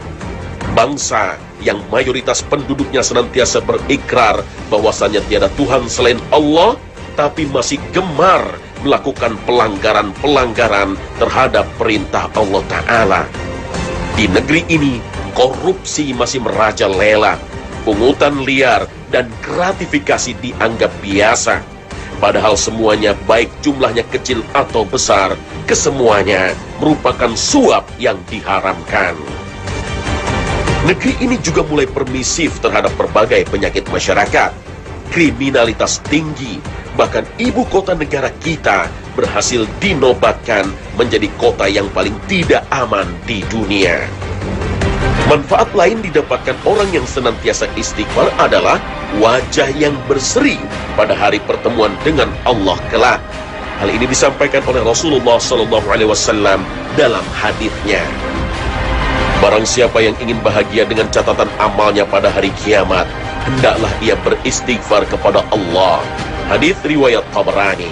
Bangsa yang mayoritas penduduknya senantiasa berikrar bahwasannya tiada Tuhan selain Allah, tapi masih gemar melakukan pelanggaran-pelanggaran terhadap perintah Allah Ta'ala. Di negeri ini, korupsi masih merajalela, pungutan liar dan gratifikasi dianggap biasa. Padahal semuanya, baik jumlahnya kecil atau besar, kesemuanya merupakan suap yang diharamkan. Negeri ini juga mulai permisif terhadap berbagai penyakit masyarakat. Kriminalitas tinggi, bahkan ibu kota negara kita berhasil dinobatkan menjadi kota yang paling tidak aman di dunia. Manfaat lain didapatkan orang yang senantiasa istighfar adalah wajah yang berseri pada hari pertemuan dengan Allah kelak. Hal ini disampaikan oleh Rasulullah SAW dalam hadisnya. Barang siapa yang ingin bahagia dengan catatan amalnya pada hari kiamat, hendaklah ia beristighfar kepada Allah. Hadis riwayat Tabrani.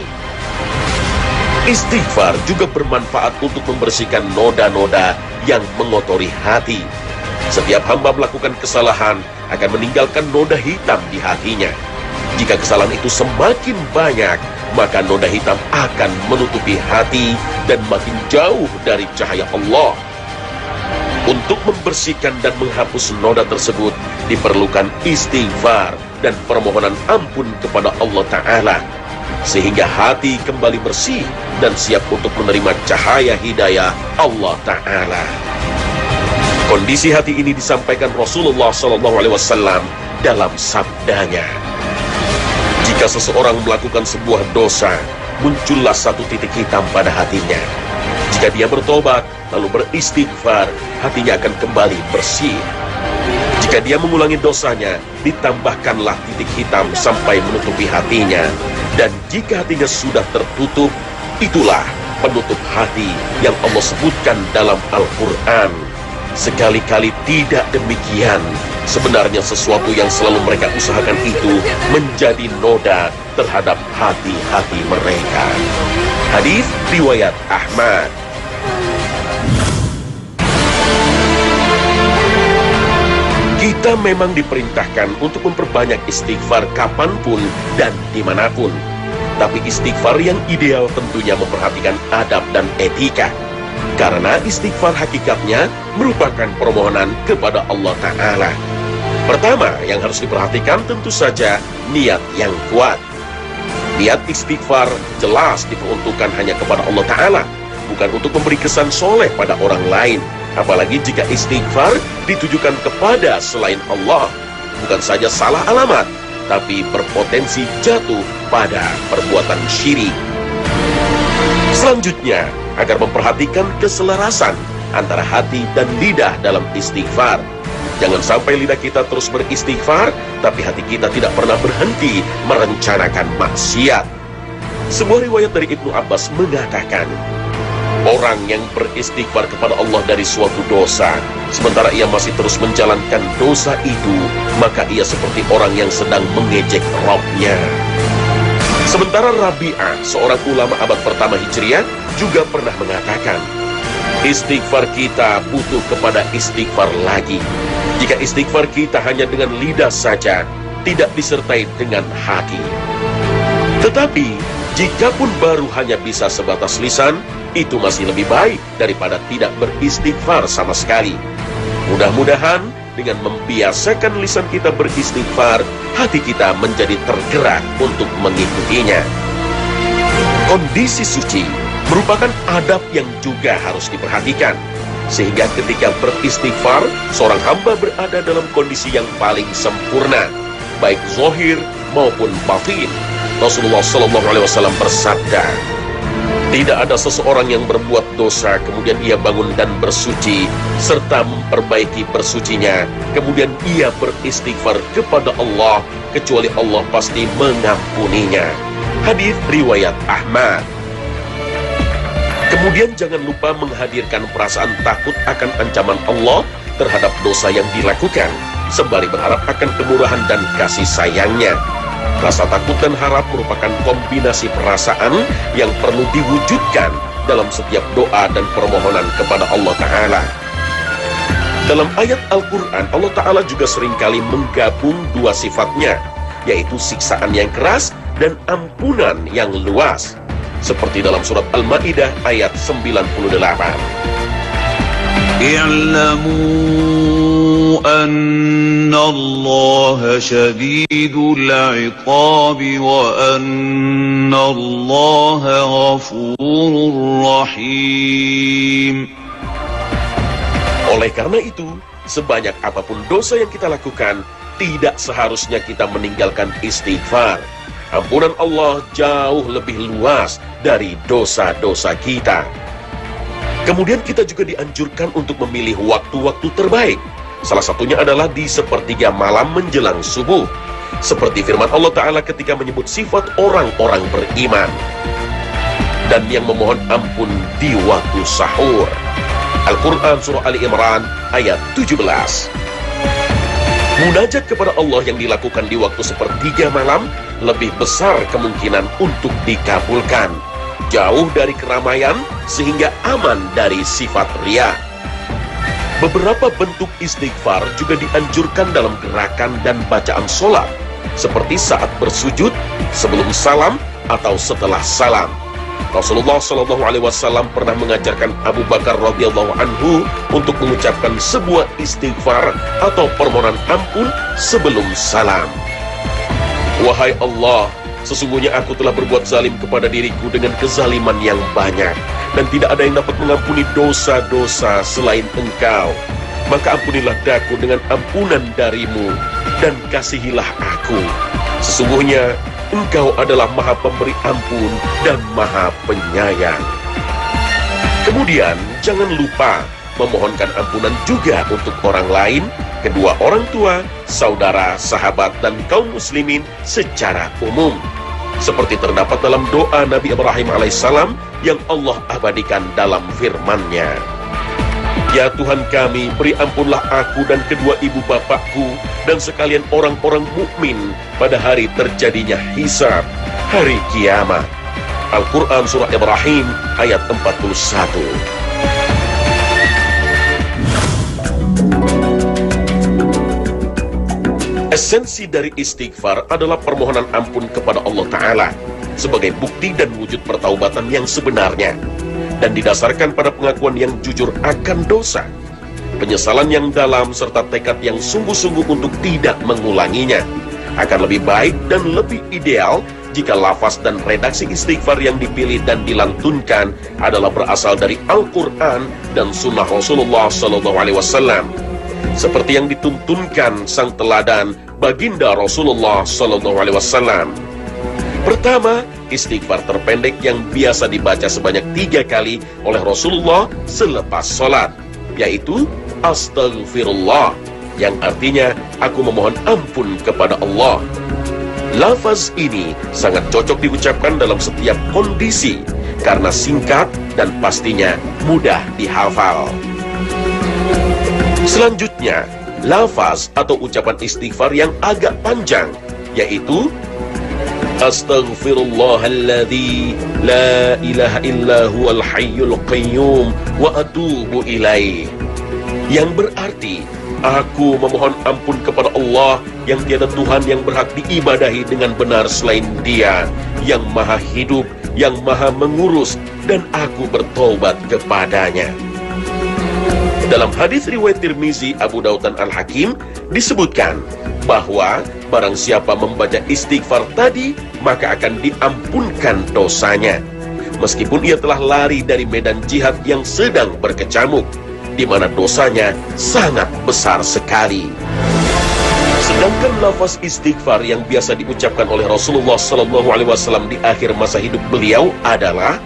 Istighfar juga bermanfaat untuk membersihkan noda-noda yang mengotori hati. Setiap hamba melakukan kesalahan akan meninggalkan noda hitam di hatinya. Jika kesalahan itu semakin banyak, maka noda hitam akan menutupi hati dan makin jauh dari cahaya Allah. Untuk membersihkan dan menghapus noda tersebut, diperlukan istighfar dan permohonan ampun kepada Allah Ta'ala, sehingga hati kembali bersih dan siap untuk menerima cahaya hidayah Allah Ta'ala. Kondisi hati ini disampaikan Rasulullah SAW dalam sabdanya. Jika seseorang melakukan sebuah dosa, muncullah satu titik hitam pada hatinya. Jika dia bertobat, lalu beristighfar, hatinya akan kembali bersih. Jika dia mengulangi dosanya, ditambahkanlah titik hitam sampai menutupi hatinya. Dan jika hatinya sudah tertutup, itulah penutup hati yang Allah sebutkan dalam Al-Quran. Sekali-kali tidak demikian. Sebenarnya sesuatu yang selalu mereka usahakan itu menjadi noda terhadap hati-hati mereka. Hadis riwayat Ahmad. Kita memang diperintahkan untuk memperbanyak istighfar kapanpun dan dimanapun. Tapi istighfar yang ideal tentunya memperhatikan adab dan etika. Karena istighfar hakikatnya merupakan permohonan kepada Allah Ta'ala. Pertama yang harus diperhatikan tentu saja niat yang kuat. Niat istighfar jelas diperuntukkan hanya kepada Allah Ta'ala, bukan untuk memberi kesan soleh pada orang lain. Apalagi jika istighfar ditujukan kepada selain Allah, bukan saja salah alamat, tapi berpotensi jatuh pada perbuatan syirik. Selanjutnya, agar memperhatikan keselarasan antara hati dan lidah dalam istighfar. Jangan sampai lidah kita terus beristighfar, tapi hati kita tidak pernah berhenti merencanakan maksiat. Sebuah riwayat dari Ibnu Abbas mengatakan, orang yang beristighfar kepada Allah dari suatu dosa, sementara ia masih terus menjalankan dosa itu, maka ia seperti orang yang sedang mengejek Rabb-nya. Sementara Rabi'ah, seorang ulama abad pertama Hijriah, juga pernah mengatakan, istighfar kita butuh kepada istighfar lagi. Jika istighfar kita hanya dengan lidah saja, tidak disertai dengan hati. Tetapi, jikapun baru hanya bisa sebatas lisan, itu masih lebih baik daripada tidak beristighfar sama sekali. Mudah-mudahan dengan membiasakan lisan kita beristighfar, hati kita menjadi tergerak untuk mengikutinya. Kondisi suci merupakan adab yang juga harus diperhatikan, sehingga ketika beristighfar, seorang hamba berada dalam kondisi yang paling sempurna, baik zahir maupun batin. Rasulullah SAW bersabda, tidak ada seseorang yang berbuat dosa, kemudian ia bangun dan bersuci, serta memperbaiki bersucinya, kemudian ia beristighfar kepada Allah, kecuali Allah pasti mengampuninya. Hadis riwayat Ahmad. Kemudian jangan lupa menghadirkan perasaan takut akan ancaman Allah terhadap dosa yang dilakukan, sembari berharap akan kemurahan dan kasih sayangnya. Rasa takut dan harap merupakan kombinasi perasaan yang perlu diwujudkan dalam setiap doa dan permohonan kepada Allah Ta'ala. Dalam ayat Al-Quran, Allah Ta'ala juga seringkali menggabung dua sifatnya, yaitu siksaan yang keras dan ampunan yang luas. Seperti dalam surat Al-Ma'idah ayat 98. اعلموا أن الله شديد العقاب وأن الله غفور رحيم. Oleh karena itu, sebanyak apapun dosa yang kita lakukan, tidak seharusnya kita meninggalkan istighfar. Ampunan Allah jauh lebih luas dari dosa-dosa kita. Kemudian kita juga dianjurkan untuk memilih waktu-waktu terbaik. Salah satunya adalah di sepertiga malam menjelang subuh. Seperti firman Allah Ta'ala ketika menyebut sifat orang-orang beriman dan yang memohon ampun di waktu sahur. Al-Quran Surah Ali Imran ayat 17. Munajat kepada Allah yang dilakukan di waktu sepertiga malam lebih besar kemungkinan untuk dikabulkan. Jauh dari keramaian sehingga aman dari sifat riya. Beberapa bentuk istighfar juga dianjurkan dalam gerakan dan bacaan sholat, seperti saat bersujud, sebelum salam, atau setelah salam. Rasulullah SAW pernah mengajarkan Abu Bakar radhiyallahu anhu untuk mengucapkan sebuah istighfar atau permohonan ampun sebelum salam. Wahai Allah, sesungguhnya aku telah berbuat zalim kepada diriku dengan kezaliman yang banyak, dan tidak ada yang dapat mengampuni dosa-dosa selain Engkau. Maka ampunilah daku dengan ampunan darimu, dan kasihilah aku. Sesungguhnya Engkau adalah Maha Pemberi ampun dan Maha Penyayang. Kemudian, jangan lupa memohonkan ampunan juga untuk orang lain, kedua orang tua, saudara, sahabat, dan kaum muslimin secara umum. Seperti terdapat dalam doa Nabi Ibrahim alaihissalam yang Allah abadikan dalam firman-Nya. Ya Tuhan kami, beri ampunlah aku dan kedua ibu bapakku dan sekalian orang-orang mukmin pada hari terjadinya hisab, hari kiamat. Al-Quran Surah Ibrahim ayat 41. Esensi dari istighfar adalah permohonan ampun kepada Allah Ta'ala sebagai bukti dan wujud pertaubatan yang sebenarnya, dan didasarkan pada pengakuan yang jujur akan dosa, penyesalan yang dalam, serta tekad yang sungguh-sungguh untuk tidak mengulanginya. Akan lebih baik dan lebih ideal jika lafaz dan redaksi istighfar yang dipilih dan dilantunkan adalah berasal dari Al-Quran dan Sunnah Rasulullah SAW, seperti yang dituntunkan sang teladan baginda Rasulullah SAW. Pertama, istighfar terpendek yang biasa dibaca sebanyak 3 kali oleh Rasulullah selepas sholat, yaitu Astaghfirullah, yang artinya aku memohon ampun kepada Allah. Lafaz ini sangat cocok diucapkan dalam setiap kondisi karena singkat dan pastinya mudah dihafal. Selanjutnya, lafaz atau ucapan istighfar yang agak panjang, yaitu Astaghfirullahalladzi la ilaha illa huwal hayyul qayyum wa atubu ilaih, yang berarti aku memohon ampun kepada Allah yang tiada Tuhan yang berhak diibadahi dengan benar selain Dia, yang maha hidup, yang maha mengurus, dan aku bertobat kepadanya. Dalam hadis riwayat Tirmizi, Abu Daud dan Al-Hakim disebutkan bahwa barang siapa membaca istighfar tadi, maka akan diampunkan dosanya, meskipun ia telah lari dari medan jihad yang sedang berkecamuk, di mana dosanya sangat besar sekali. Sedangkan lafaz istighfar yang biasa diucapkan oleh Rasulullah SAW di akhir masa hidup beliau adalah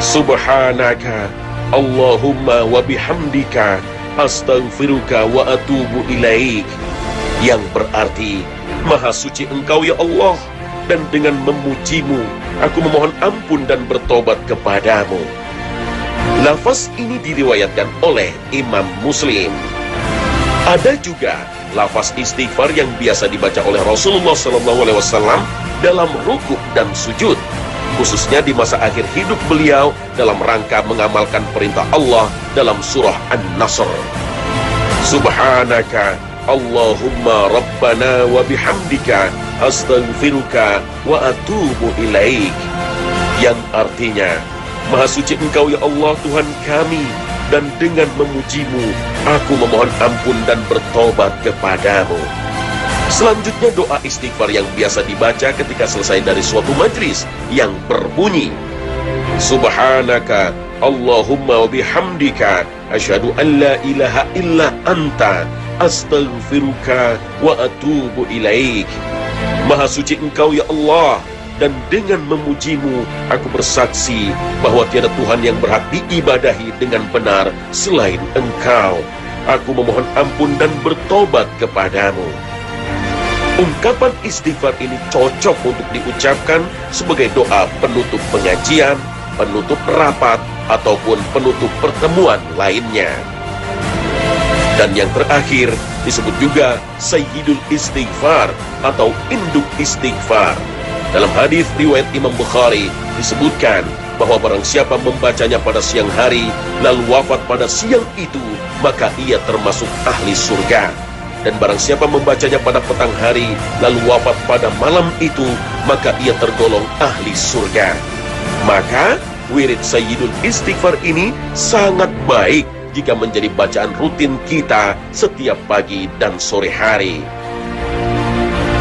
Subhanaka Allahumma wa bihamdika astaghfiruka wa atubu ilaik, yang berarti Maha suci Engkau ya Allah, dan dengan memujimu aku memohon ampun dan bertobat kepadamu. Lafaz ini diriwayatkan oleh Imam Muslim. Ada juga lafaz istighfar yang biasa dibaca oleh Rasulullah SAW dalam rukuk dan sujud, khususnya di masa akhir hidup beliau dalam rangka mengamalkan perintah Allah dalam surah An-Nasr. Subhanaka Allahumma Rabbana wa bihamdika astaghfiruka wa atubu ilaik, yang artinya Maha suci Engkau ya Allah Tuhan kami, dan dengan memujimu aku memohon ampun dan bertobat kepadamu. Selanjutnya doa istighfar yang biasa dibaca ketika selesai dari suatu majlis yang berbunyi Subhanaka Allahumma wa bihamdika asyhadu an la ilaha illa anta astaghfiruka wa atubu ilaik. Maha suci Engkau ya Allah, dan dengan memujimu aku bersaksi bahwa tiada Tuhan yang berhak diibadahi dengan benar selain Engkau. Aku memohon ampun dan bertobat kepadamu. Ungkapan istighfar ini cocok untuk diucapkan sebagai doa penutup pengajian, penutup rapat, ataupun penutup pertemuan lainnya. Dan yang terakhir disebut juga Sayyidul Istighfar atau induk istighfar. Dalam hadis riwayat Imam Bukhari disebutkan bahwa barang siapa membacanya pada siang hari, lalu wafat pada siang itu, maka ia termasuk ahli surga. Dan barang siapa membacanya pada petang hari, lalu wafat pada malam itu, maka ia tergolong ahli surga. Maka, wirid Sayyidul Istighfar ini sangat baik jika menjadi bacaan rutin kita setiap pagi dan sore hari.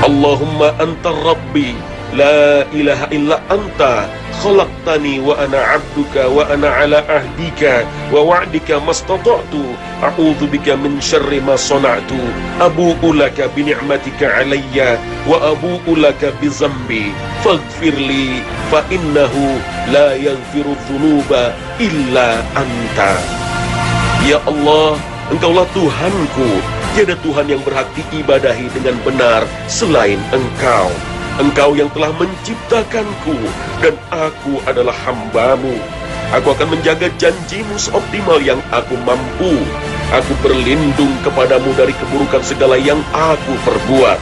Allahumma anta rabbi, la ilaha illa anta, khalaqtani wa ana abduka wa ana ala ahdika wa wa'dika mastata'tu, a'udzu bika min syarri ma sana'tu, abu'u laka bi ni'matika alayya wa abu'u laka bi zambi, faghfirli fa innahu la yaghfiru dzunuba illa anta. Ya Allah, Engkaulah Tuhanku, tiada Tuhan yang berhak diibadahi dengan benar selain Engkau. Engkau yang telah menciptakanku, dan aku adalah hamba-Mu. Aku akan menjaga janji-Mu seoptimal yang aku mampu. Aku berlindung kepadamu dari keburukan segala yang aku perbuat.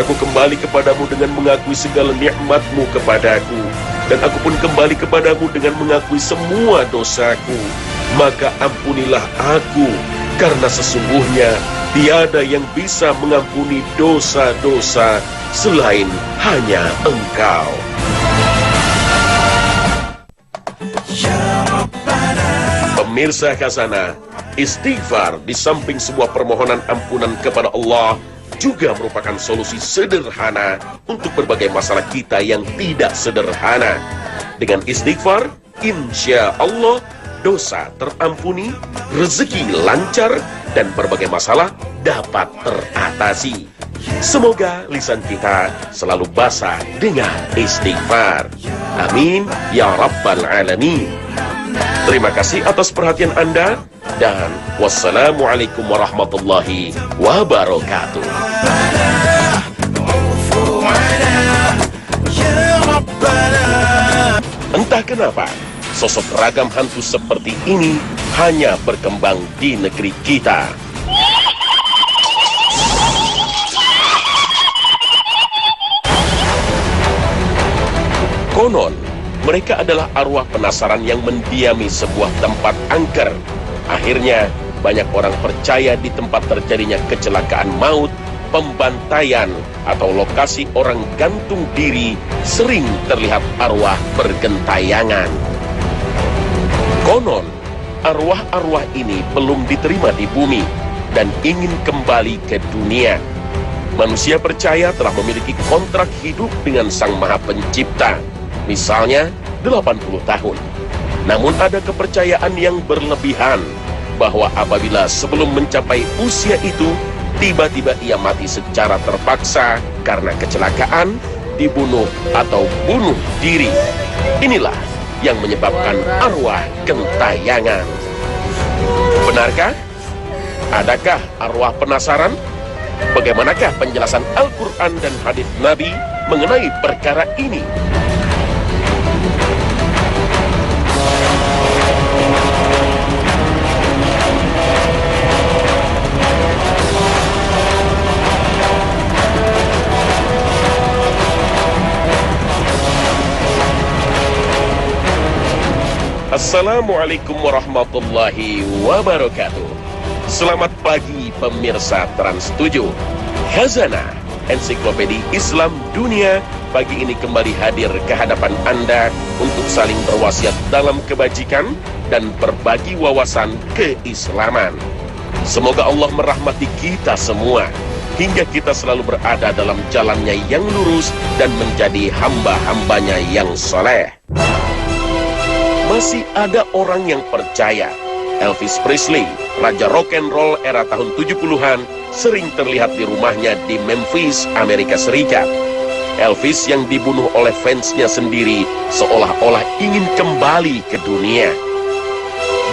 Aku kembali kepadamu dengan mengakui segala nikmat-Mu kepadaku, dan aku pun kembali kepadamu dengan mengakui semua dosaku. Maka ampunilah aku, karena sesungguhnya tiada yang bisa mengampuni dosa-dosa selain hanya Engkau. Pemirsa Khazanah, istighfar di samping sebuah permohonan ampunan kepada Allah juga merupakan solusi sederhana untuk berbagai masalah kita yang tidak sederhana. Dengan istighfar, insya Allah dosa terampuni, rezeki lancar, dan berbagai masalah dapat teratasi. Semoga lisan kita selalu basah dengan istighfar. Amin ya rabbal alamin. Terima kasih atas perhatian Anda, dan wassalamualaikum warahmatullahi wabarakatuh. Entah kenapa, sosok ragam hantu seperti ini hanya berkembang di negeri kita. Konon, mereka adalah arwah penasaran yang mendiami sebuah tempat angker. Akhirnya, banyak orang percaya di tempat terjadinya kecelakaan maut, pembantaian, atau lokasi orang gantung diri sering terlihat arwah bergentayangan. Konon, arwah-arwah ini belum diterima di bumi dan ingin kembali ke dunia. Manusia percaya telah memiliki kontrak hidup dengan Sang Maha Pencipta, misalnya 80 tahun. Namun ada kepercayaan yang berlebihan bahwa apabila sebelum mencapai usia itu, tiba-tiba ia mati secara terpaksa karena kecelakaan, dibunuh, atau bunuh diri. Inilah yang menyebabkan arwah gentayangan. Benarkah? Adakah arwah penasaran? Bagaimanakah penjelasan Al-Quran dan hadis Nabi mengenai perkara ini? Assalamualaikum warahmatullahi wabarakatuh. Selamat pagi pemirsa Trans 7. Khazanah, ensiklopedia Islam dunia, pagi ini kembali hadir ke hadapan Anda untuk saling berwasiat dalam kebajikan dan berbagi wawasan keislaman. Semoga Allah merahmati kita semua, hingga kita selalu berada dalam jalannya yang lurus dan menjadi hamba-hambanya yang soleh. Masih ada orang yang percaya Elvis Presley, raja rock and roll era tahun 70-an, sering terlihat di rumahnya di Memphis, Amerika Serikat. Elvis yang dibunuh oleh fansnya sendiri seolah-olah ingin kembali ke dunia.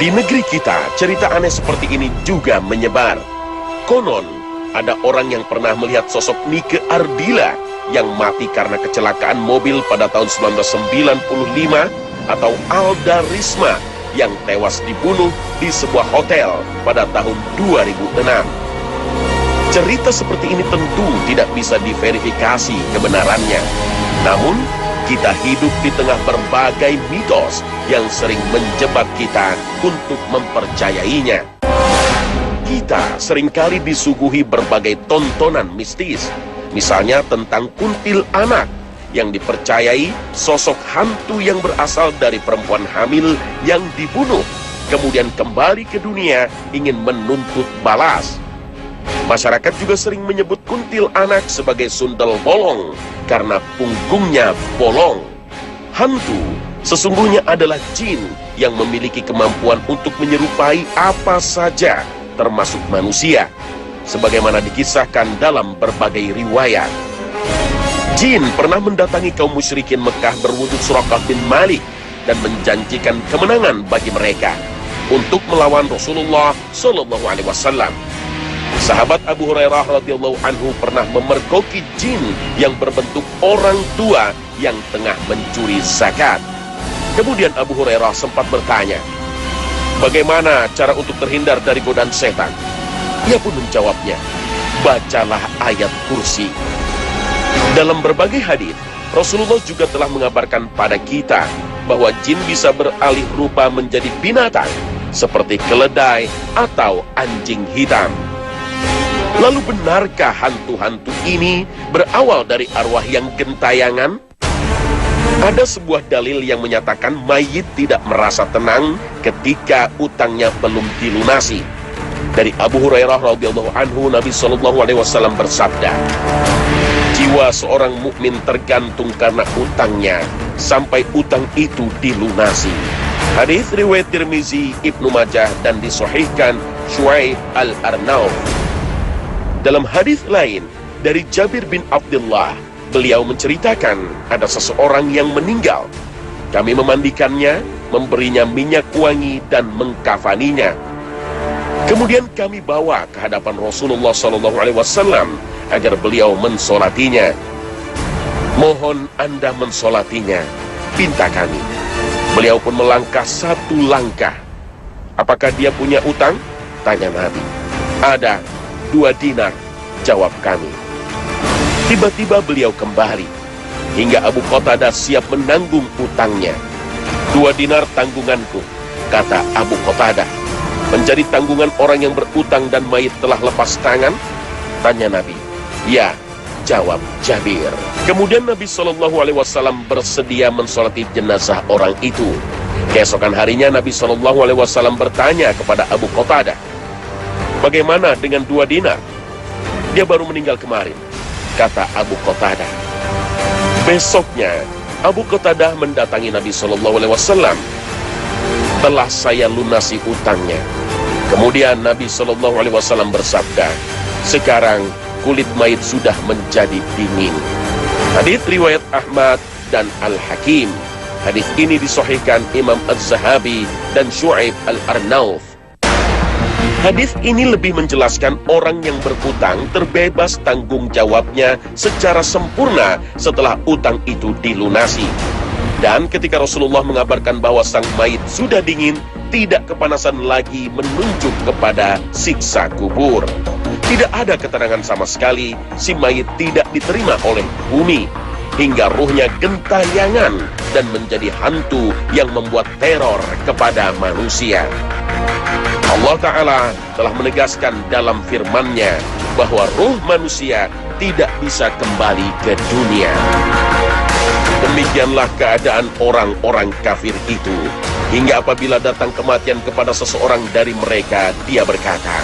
Di negeri kita, cerita aneh seperti ini juga menyebar. Konon, ada orang yang pernah melihat sosok Nike Ardila yang mati karena kecelakaan mobil pada tahun 1995, atau Alda Risma yang tewas dibunuh di sebuah hotel pada tahun 2006. Cerita seperti ini tentu tidak bisa diverifikasi kebenarannya. Namun, Kita hidup di tengah berbagai mitos yang sering menjebak kita untuk mempercayainya. Kita seringkali disuguhi berbagai tontonan mistis, misalnya tentang kuntil anak, yang dipercayai sosok hantu yang berasal dari perempuan hamil yang dibunuh, kemudian kembali ke dunia ingin menuntut balas. Masyarakat juga sering menyebut kuntil anak sebagai sundel bolong karena punggungnya bolong. Hantu sesungguhnya adalah jin yang memiliki kemampuan untuk menyerupai apa saja, termasuk manusia, sebagaimana dikisahkan dalam berbagai riwayat. Jin pernah mendatangi kaum musyrikin Mekah berwujud Suraqah bin Malik dan menjanjikan kemenangan bagi mereka untuk melawan Rasulullah Shallallahu Alaihi Wasallam. Sahabat Abu Hurairah radhiyallahu anhu pernah memergoki jin yang berbentuk orang tua yang tengah mencuri zakat. Kemudian Abu Hurairah sempat bertanya, bagaimana cara untuk terhindar dari godaan setan? Ia pun menjawabnya, bacalah ayat kursi. Dalam berbagai hadis, Rasulullah juga telah mengabarkan pada kita bahwa jin bisa beralih rupa menjadi binatang seperti keledai atau anjing hitam. Lalu benarkah hantu-hantu ini berawal dari arwah yang gentayangan? Ada sebuah dalil yang menyatakan mayit tidak merasa tenang ketika utangnya belum dilunasi. Dari Abu Hurairah radhiyallahu anhu, Nabi Shallallahu Alaihi Wasallam bersabda, jiwa seorang mukmin tergantung karena utangnya sampai utang itu dilunasi. Hadis riwayat Tirmizi, Ibnu Majah dan disahihkan Syuaib Al-Arnauf. Dalam hadis lain dari Jabir bin Abdullah, beliau menceritakan ada seseorang yang meninggal. Kami memandikannya, memberinya minyak wangi dan mengkafaninya. Kemudian kami bawa ke hadapan Rasulullah SAW agar beliau mensolatinya. Mohon Anda mensolatinya, pinta kami. Beliau pun melangkah satu langkah. Apakah dia punya utang? Tanya Nabi. Ada 2 dinar, jawab kami. Tiba-tiba beliau kembali, hingga Abu Qatadah siap menanggung utangnya. 2 dinar tanggunganku, kata Abu Qatadah. Menjadi tanggungan orang yang berutang dan mayit telah lepas tangan? Tanya Nabi. Ya, jawab Jabir. Kemudian Nabi Shallallahu Alaihi Wasallam bersedia mensolati jenazah orang itu. Keesokan harinya Nabi Shallallahu Alaihi Wasallam bertanya kepada Abu Qatadah, bagaimana dengan 2 dinar? Dia baru meninggal kemarin, kata Abu Qatadah. Besoknya Abu Qatadah mendatangi Nabi Shallallahu Alaihi Wasallam. Telah saya lunasi utangnya. Kemudian Nabi Shallallahu Alaihi Wasallam bersabda, sekarang kulit mayit sudah menjadi dingin. Hadits riwayat Ahmad dan Al-Hakim. Hadits ini disahihkan Imam Az-Zahabi dan Syuaib Al-Arnauf. Hadis ini lebih menjelaskan orang yang berutang terbebas tanggung jawabnya secara sempurna setelah utang itu dilunasi. Dan ketika Rasulullah mengabarkan bahwa sang mayit sudah dingin, tidak kepanasan lagi menunjuk kepada siksa kubur. Tidak ada keterangan sama sekali, si mayit tidak diterima oleh bumi, hingga ruhnya gentayangan dan menjadi hantu yang membuat teror kepada manusia. Allah Ta'ala telah menegaskan dalam firman-Nya bahwa ruh manusia tidak bisa kembali ke dunia. Demikianlah keadaan orang-orang kafir itu, hingga apabila datang kematian kepada seseorang dari mereka, dia berkata,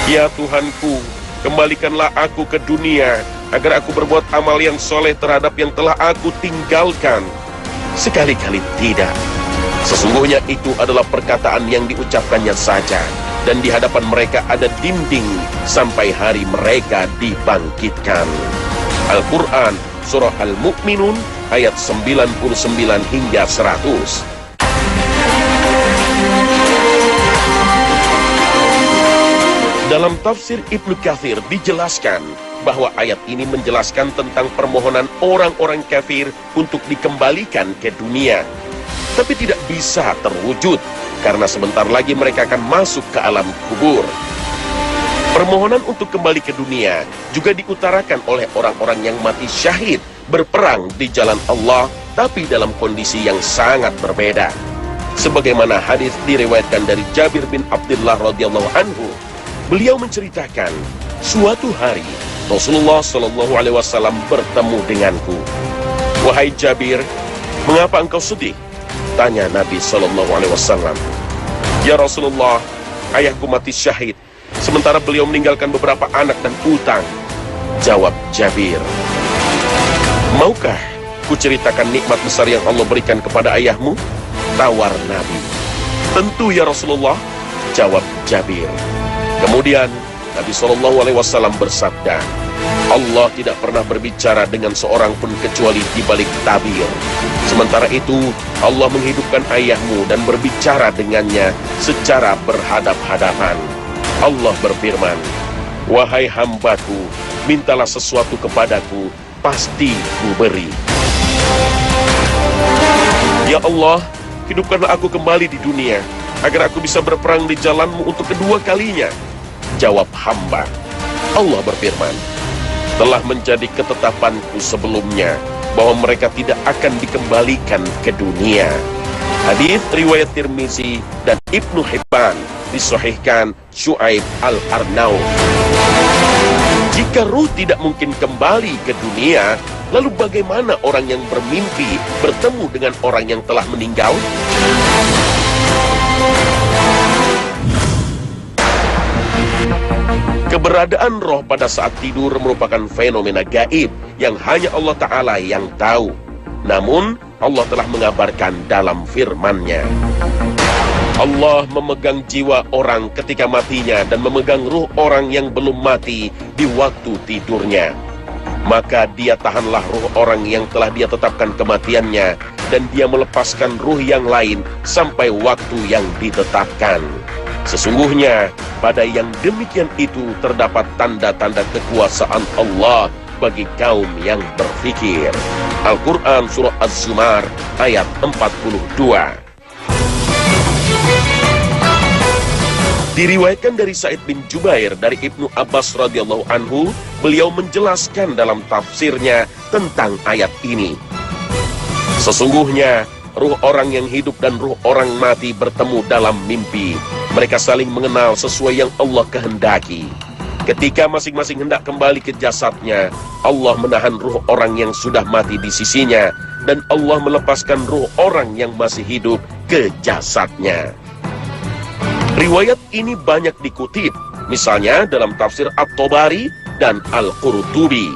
ya Tuhanku, kembalikanlah aku ke dunia, agar aku berbuat amal yang soleh terhadap yang telah aku tinggalkan. Sekali-kali tidak. Sesungguhnya itu adalah perkataan yang diucapkannya saja, dan di hadapan mereka ada dinding sampai hari mereka dibangkitkan. Al-Quran, Surah Al-Mu'minun, ayat 99 hingga 100. Dalam tafsir Ibnu Katsir dijelaskan bahwa ayat ini menjelaskan tentang permohonan orang-orang kafir untuk dikembalikan ke dunia. Tapi tidak bisa terwujud, karena sebentar lagi mereka akan masuk ke alam kubur. Permohonan untuk kembali ke dunia juga diutarakan oleh orang-orang yang mati syahid berperang di jalan Allah tetapi dalam kondisi yang sangat berbeda. Sebagaimana hadis diriwayatkan dari Jabir bin Abdullah radhiyallahu anhu, beliau menceritakan, suatu hari Rasulullah Shallallahu Alaihi Wasallam bertemu denganku. Wahai Jabir, mengapa engkau sedih? Tanya Nabi Shallallahu Alaihi Wasallam. Ya Rasulullah, ayahku mati syahid, sementara beliau meninggalkan beberapa anak dan utang. Jawab Jabir, maukah kuceritakan nikmat besar yang Allah berikan kepada ayahmu? Tawar Nabi. Tentu ya Rasulullah, jawab Jabir. Kemudian Nabi Shallallahu Alaihi Wasallam bersabda, Allah tidak pernah berbicara dengan seorang pun kecuali di balik tabir. Sementara itu Allah menghidupkan ayahmu dan berbicara dengannya secara berhadap-hadapan. Allah berfirman, wahai hambaku, mintalah sesuatu kepadaku, pasti ku beri. Ya Allah, hidupkanlah aku kembali di dunia, agar aku bisa berperang di jalanmu untuk kedua kalinya. Jawab hamba. Allah berfirman, telah menjadi ketetapanku sebelumnya, bahwa mereka tidak akan dikembalikan ke dunia. Hadis riwayat Tirmizi dan Ibnu Hibban, disahihkan Syuaib Al-Arnaud. Jika ruh tidak mungkin kembali ke dunia, lalu bagaimana orang yang bermimpi bertemu dengan orang yang telah meninggal? Keberadaan roh pada saat tidur merupakan fenomena gaib yang hanya Allah Ta'ala yang tahu. Namun, Allah telah mengabarkan dalam firman-Nya. Allah memegang jiwa orang ketika matinya dan memegang ruh orang yang belum mati di waktu tidurnya. Maka dia tahanlah ruh orang yang telah dia tetapkan kematiannya, dan dia melepaskan ruh yang lain sampai waktu yang ditetapkan. Sesungguhnya pada yang demikian itu terdapat tanda-tanda kekuasaan Allah bagi kaum yang berfikir. Al-Quran Surah Az-Zumar ayat 42. Diriwayatkan dari Sa'id bin Jubair dari Ibnu Abbas radhiyallahu anhu, beliau menjelaskan dalam tafsirnya tentang ayat ini. Sesungguhnya ruh orang yang hidup dan ruh orang mati bertemu dalam mimpi. Mereka saling mengenal sesuai yang Allah kehendaki. Ketika masing-masing hendak kembali ke jasadnya, Allah menahan ruh orang yang sudah mati di sisinya, dan Allah melepaskan ruh orang yang masih hidup ke jasadnya. Riwayat ini banyak dikutip, misalnya dalam tafsir At-Tabari dan Al-Qurtubi.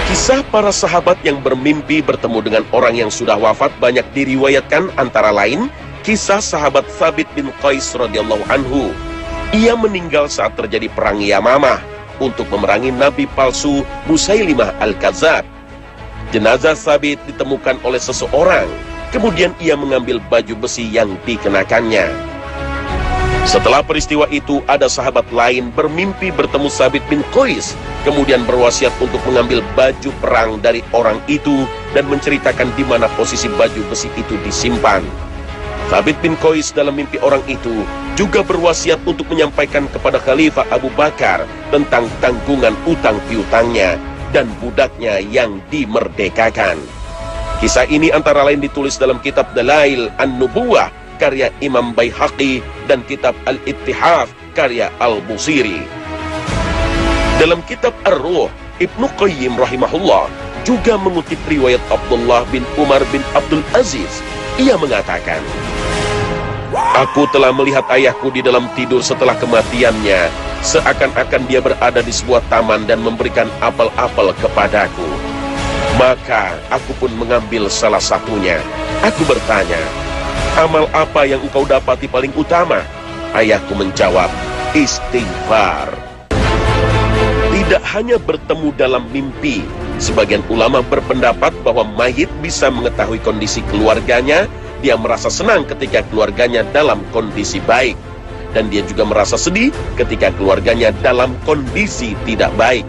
Kisah para sahabat yang bermimpi bertemu dengan orang yang sudah wafat banyak diriwayatkan, antara lain kisah sahabat Thabit bin Qais radhiyallahu anhu. Ia meninggal saat terjadi perang Yamamah untuk memerangi nabi palsu Musailimah Al-Kadzab. Jenazah Thabit ditemukan oleh seseorang, kemudian ia mengambil baju besi yang dikenakannya. Setelah peristiwa itu, ada sahabat lain bermimpi bertemu Thabit bin Qais, kemudian berwasiat untuk mengambil baju perang dari orang itu dan menceritakan di mana posisi baju besi itu disimpan. Thabit bin Qais dalam mimpi orang itu juga berwasiat untuk menyampaikan kepada Khalifah Abu Bakar tentang tanggungan utang piutangnya dan budaknya yang dimerdekakan. Kisah ini antara lain ditulis dalam kitab Dalail An-Nubuwah karya Imam Baihaqi dan kitab Al-Ittihaf karya Al-Busiri. Dalam kitab Ar-Ruh, Ibnu Qayyim rahimahullah juga mengutip riwayat Abdullah bin Umar bin Abdul Aziz. Ia mengatakan, aku telah melihat ayahku di dalam tidur setelah kematiannya, seakan-akan dia berada di sebuah taman dan memberikan apel-apel kepadaku. Maka aku pun mengambil salah satunya. Aku bertanya, amal apa yang engkau dapati paling utama? Ayahku menjawab, istighfar. Tidak hanya bertemu dalam mimpi, sebagian ulama berpendapat bahwa mayit bisa mengetahui kondisi keluarganya. Dia merasa senang ketika keluarganya dalam kondisi baik, dan dia juga merasa sedih ketika keluarganya dalam kondisi tidak baik.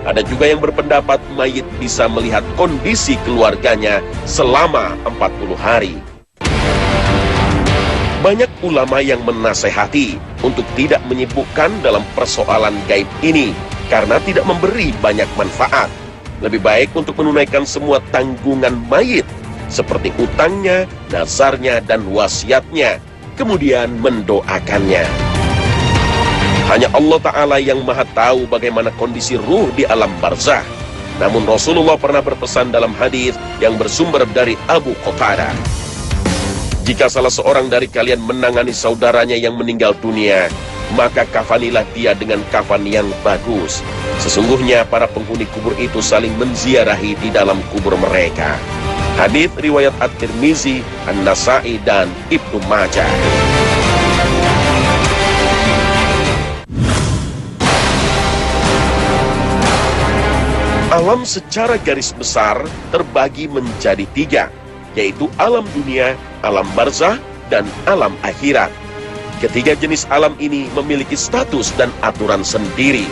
Ada juga yang berpendapat mayit bisa melihat kondisi keluarganya selama 40 hari. Banyak ulama yang menasehati untuk tidak menyibukkan dalam persoalan gaib ini karena tidak memberi banyak manfaat. lebih baik untuk menunaikan semua tanggungan mayit, seperti utangnya, nazarnya, dan wasiatnya, kemudian mendoakannya. Hanya Allah Ta'ala yang maha tahu bagaimana kondisi ruh di alam barzah. Namun Rasulullah pernah berpesan dalam hadis yang bersumber dari Abu Qatadah, jika salah seorang dari kalian menangani saudaranya yang meninggal dunia, maka kafanilah dia dengan kafan yang bagus. Sesungguhnya para penghuni kubur itu saling menziarahi di dalam kubur mereka. Hadits riwayat At-Tirmizi, An-Nasa'i, dan Ibnu Majah. Alam secara garis besar terbagi menjadi 3, yaitu alam dunia, alam barzah, dan alam akhirat. Ketiga jenis alam ini memiliki status dan aturan sendiri.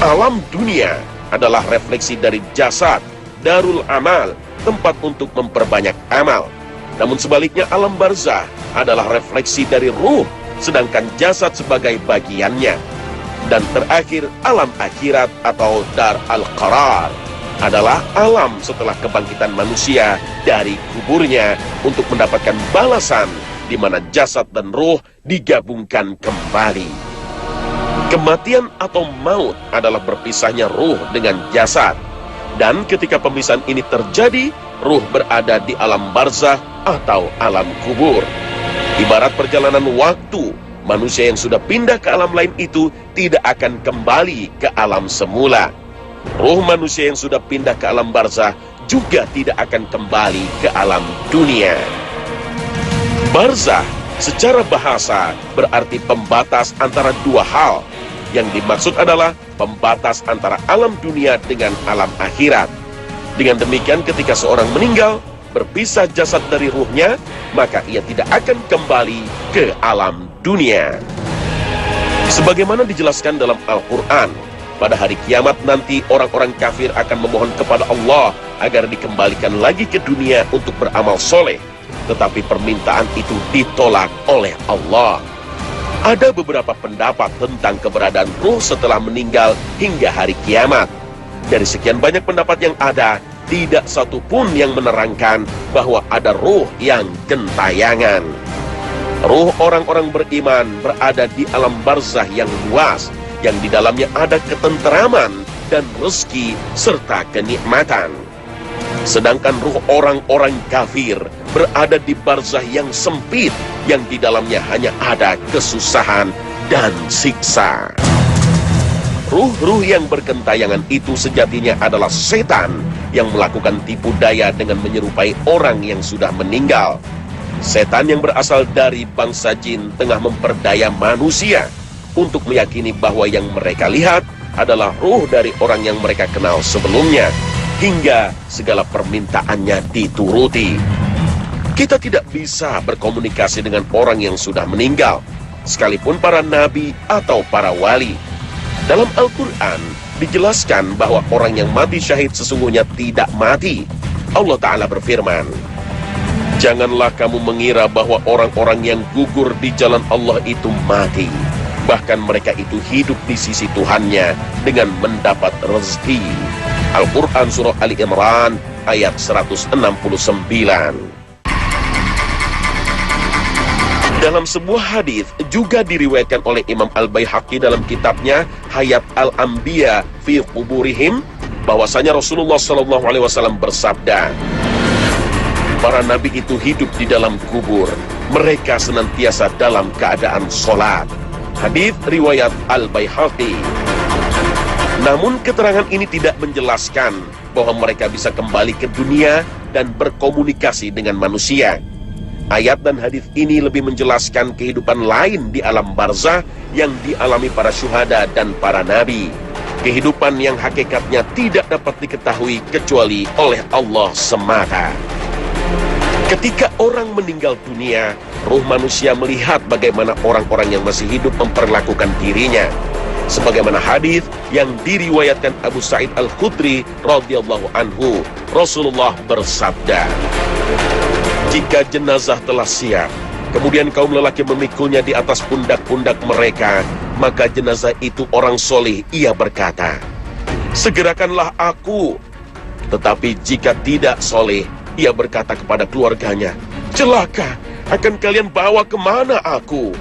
Alam dunia adalah refleksi dari jasad, darul amal, tempat untuk memperbanyak amal. Namun sebaliknya alam barzah adalah refleksi dari ruh, sedangkan jasad sebagai bagiannya. Dan terakhir, alam akhirat atau dar al-qarar adalah alam setelah kebangkitan manusia dari kuburnya untuk mendapatkan balasan di mana jasad dan ruh digabungkan kembali. Kematian atau maut adalah berpisahnya ruh dengan jasad. Dan ketika pemisahan ini terjadi, ruh berada di alam barzah atau alam kubur. Ibarat perjalanan waktu, manusia yang sudah pindah ke alam lain itu tidak akan kembali ke alam semula. Ruh manusia yang sudah pindah ke alam barzah juga tidak akan kembali ke alam dunia. Barzah secara bahasa berarti pembatas antara dua hal. Yang dimaksud adalah pembatas antara alam dunia dengan alam akhirat. Dengan demikian ketika seorang meninggal, berpisah jasad dari ruhnya, maka ia tidak akan kembali ke alam dunia. Sebagaimana dijelaskan dalam Al-Quran, pada hari kiamat nanti orang-orang kafir akan memohon kepada Allah agar dikembalikan lagi ke dunia untuk beramal soleh. Tetapi permintaan itu ditolak oleh Allah. Ada beberapa pendapat tentang keberadaan ruh setelah meninggal hingga hari kiamat. Dari sekian banyak pendapat yang ada, tidak satu pun yang menerangkan bahwa ada ruh yang gentayangan. Ruh orang-orang beriman berada di alam barzah yang luas, yang di dalamnya ada ketenteraman dan rezeki serta kenikmatan. Sedangkan ruh orang-orang kafir berada di barzah yang sempit, yang di dalamnya hanya ada kesusahan dan siksa. Ruh-ruh yang bergentayangan itu sejatinya adalah setan yang melakukan tipu daya dengan menyerupai orang yang sudah meninggal. Setan yang berasal dari bangsa jin tengah memperdaya manusia untuk meyakini bahwa yang mereka lihat adalah ruh dari orang yang mereka kenal sebelumnya, hingga segala permintaannya dituruti. Kita tidak bisa berkomunikasi dengan orang yang sudah meninggal, sekalipun para nabi atau para wali. Dalam Al-Quran dijelaskan bahwa orang yang mati syahid sesungguhnya tidak mati. Allah Ta'ala berfirman, "Janganlah kamu mengira bahwa orang-orang yang gugur di jalan Allah itu mati. Bahkan mereka itu hidup di sisi Tuhannya dengan mendapat rezeki." Al-Quran Surah Ali Imran ayat 169. Dalam sebuah hadis juga diriwayatkan oleh Imam Al-Baihaqi dalam kitabnya Hayat Al-Anbiya fi Quburihim, bahwasanya Rasulullah SAW bersabda, "Para nabi itu hidup di dalam kubur, mereka senantiasa dalam keadaan sholat." Hadis riwayat Al-Baihaqi. Namun keterangan ini tidak menjelaskan bahwa mereka bisa kembali ke dunia dan berkomunikasi dengan manusia. Ayat dan hadis ini lebih menjelaskan kehidupan lain di alam barzah yang dialami para syuhada dan para nabi. Kehidupan yang hakikatnya tidak dapat diketahui kecuali oleh Allah semata. Ketika orang meninggal dunia, ruh manusia melihat bagaimana orang-orang yang masih hidup memperlakukan dirinya. Sebagaimana hadis yang diriwayatkan Abu Sa'id Al-Khudri radhiyallahu anhu, Rasulullah bersabda, "Jika jenazah telah siap, kemudian kaum lelaki memikulnya di atas pundak-pundak mereka, maka jenazah itu orang soleh." Ia berkata, segerakanlah aku. Tetapi jika tidak soleh, ia berkata kepada keluarganya, celaka, akan kalian bawa kemana aku?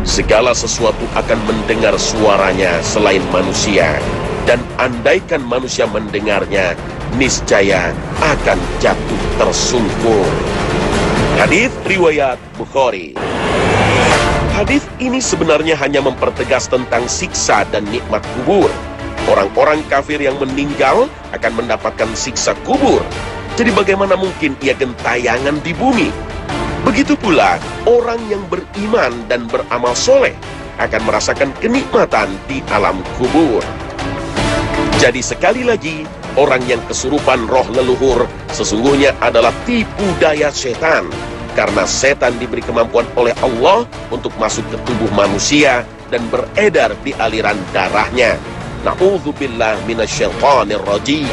Segala sesuatu akan mendengar suaranya selain manusia, dan andaikan manusia mendengarnya, niscaya akan jatuh tersungkur. Hadits riwayat Bukhari. Hadits ini sebenarnya hanya mempertegas tentang siksa dan nikmat kubur. Orang-orang kafir yang meninggal akan mendapatkan siksa kubur. Jadi bagaimana mungkin ia gentayangan di bumi? Begitu pula orang yang beriman dan beramal soleh akan merasakan kenikmatan di alam kubur. Jadi sekali lagi, orang yang kesurupan roh leluhur sesungguhnya adalah tipu daya setan. Karena setan diberi kemampuan oleh Allah untuk masuk ke tubuh manusia dan beredar di aliran darahnya. Na'udzubillah minasyaitonir rajim.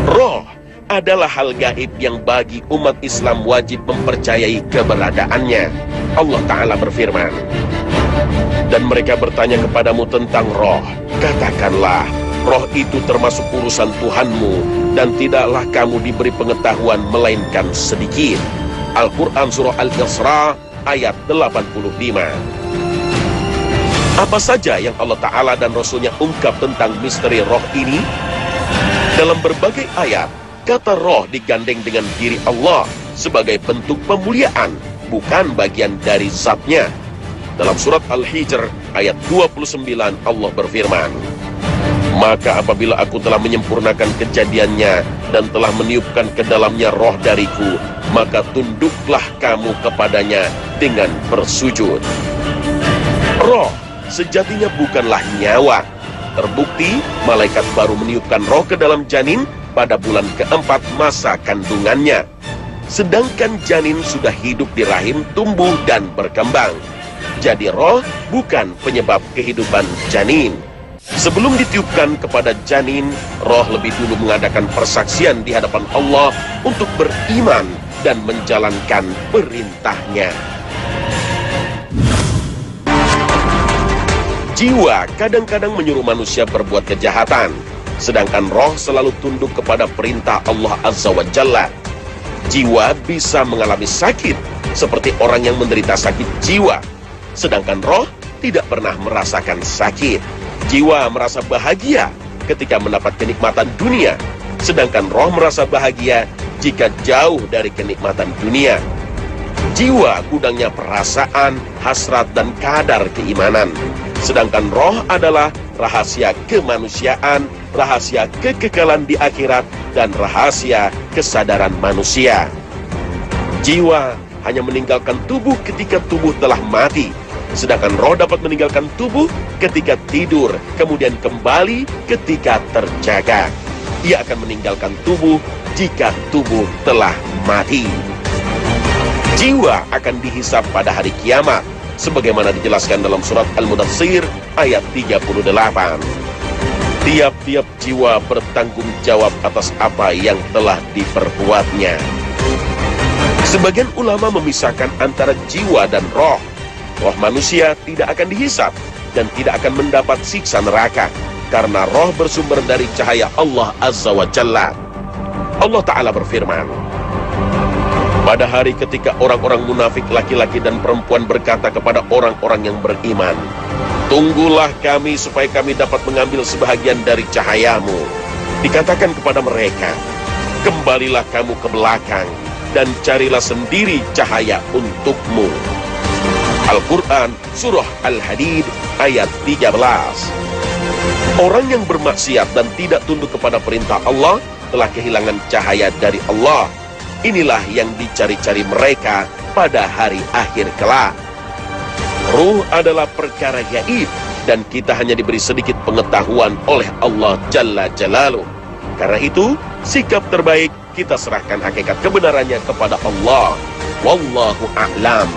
Roh adalah hal gaib yang bagi umat Islam wajib mempercayai keberadaannya. Allah Ta'ala berfirman, dan mereka bertanya kepadamu tentang roh. Katakanlah, roh itu termasuk urusan Tuhanmu, dan tidaklah kamu diberi pengetahuan melainkan sedikit. Al-Quran Surah Al-Isra ayat 85. Apa saja yang Allah Ta'ala dan Rasulnya ungkap tentang misteri roh ini? Dalam berbagai ayat, kata roh digandeng dengan diri Allah sebagai bentuk pemuliaan, bukan bagian dari zatnya. Dalam surat Al-Hijr ayat 29 Allah berfirman, maka apabila aku telah menyempurnakan kejadiannya dan telah meniupkan ke dalamnya roh dariku, maka tunduklah kamu kepadanya dengan bersujud. Roh sejatinya bukanlah nyawa. Terbukti malaikat baru meniupkan roh ke dalam janin pada bulan keempat masa kandungannya. Sedangkan janin sudah hidup di rahim, tumbuh dan berkembang. Jadi roh bukan penyebab kehidupan janin. Sebelum ditiupkan kepada janin, roh lebih dulu mengadakan persaksian di hadapan Allah untuk beriman dan menjalankan perintahnya. Jiwa kadang-kadang menyuruh manusia berbuat kejahatan, sedangkan roh selalu tunduk kepada perintah Allah Azza wa Jalla. Jiwa bisa mengalami sakit, seperti orang yang menderita sakit jiwa, sedangkan roh tidak pernah merasakan sakit. Jiwa merasa bahagia ketika mendapat kenikmatan dunia, sedangkan roh merasa bahagia jika jauh dari kenikmatan dunia. Jiwa gudangnya perasaan, hasrat, dan kadar keimanan. Sedangkan roh adalah rahasia kemanusiaan, rahasia kekekalan di akhirat, dan rahasia kesadaran manusia. Jiwa hanya meninggalkan tubuh ketika tubuh telah mati. Sedangkan roh dapat meninggalkan tubuh ketika tidur, kemudian kembali ketika terjaga. Ia akan meninggalkan tubuh jika tubuh telah mati. Jiwa akan dihisab pada hari kiamat, sebagaimana dijelaskan dalam surat Al-Mudaththir ayat 38. Tiap-tiap jiwa bertanggung jawab atas apa yang telah diperbuatnya. Sebagian ulama memisahkan antara jiwa dan roh. Roh manusia tidak akan dihisab dan tidak akan mendapat siksa neraka, karena roh bersumber dari cahaya Allah Azza wa Jalla. Allah Ta'ala berfirman, pada hari ketika orang-orang munafik laki-laki dan perempuan berkata kepada orang-orang yang beriman, tunggulah kami supaya kami dapat mengambil sebahagian dari cahayamu. Dikatakan kepada mereka, kembalilah kamu ke belakang dan carilah sendiri cahaya untukmu. Al-Quran Surah Al-Hadid ayat 13. Orang yang bermaksiat dan tidak tunduk kepada perintah Allah telah kehilangan cahaya dari Allah. Inilah yang dicari-cari mereka pada hari akhir kelak. Ruh adalah perkara gaib dan kita hanya diberi sedikit pengetahuan oleh Allah Jalla Jalaluh. Karena itu, sikap terbaik kita serahkan hakikat kebenarannya kepada Allah. Wallahu a'lam.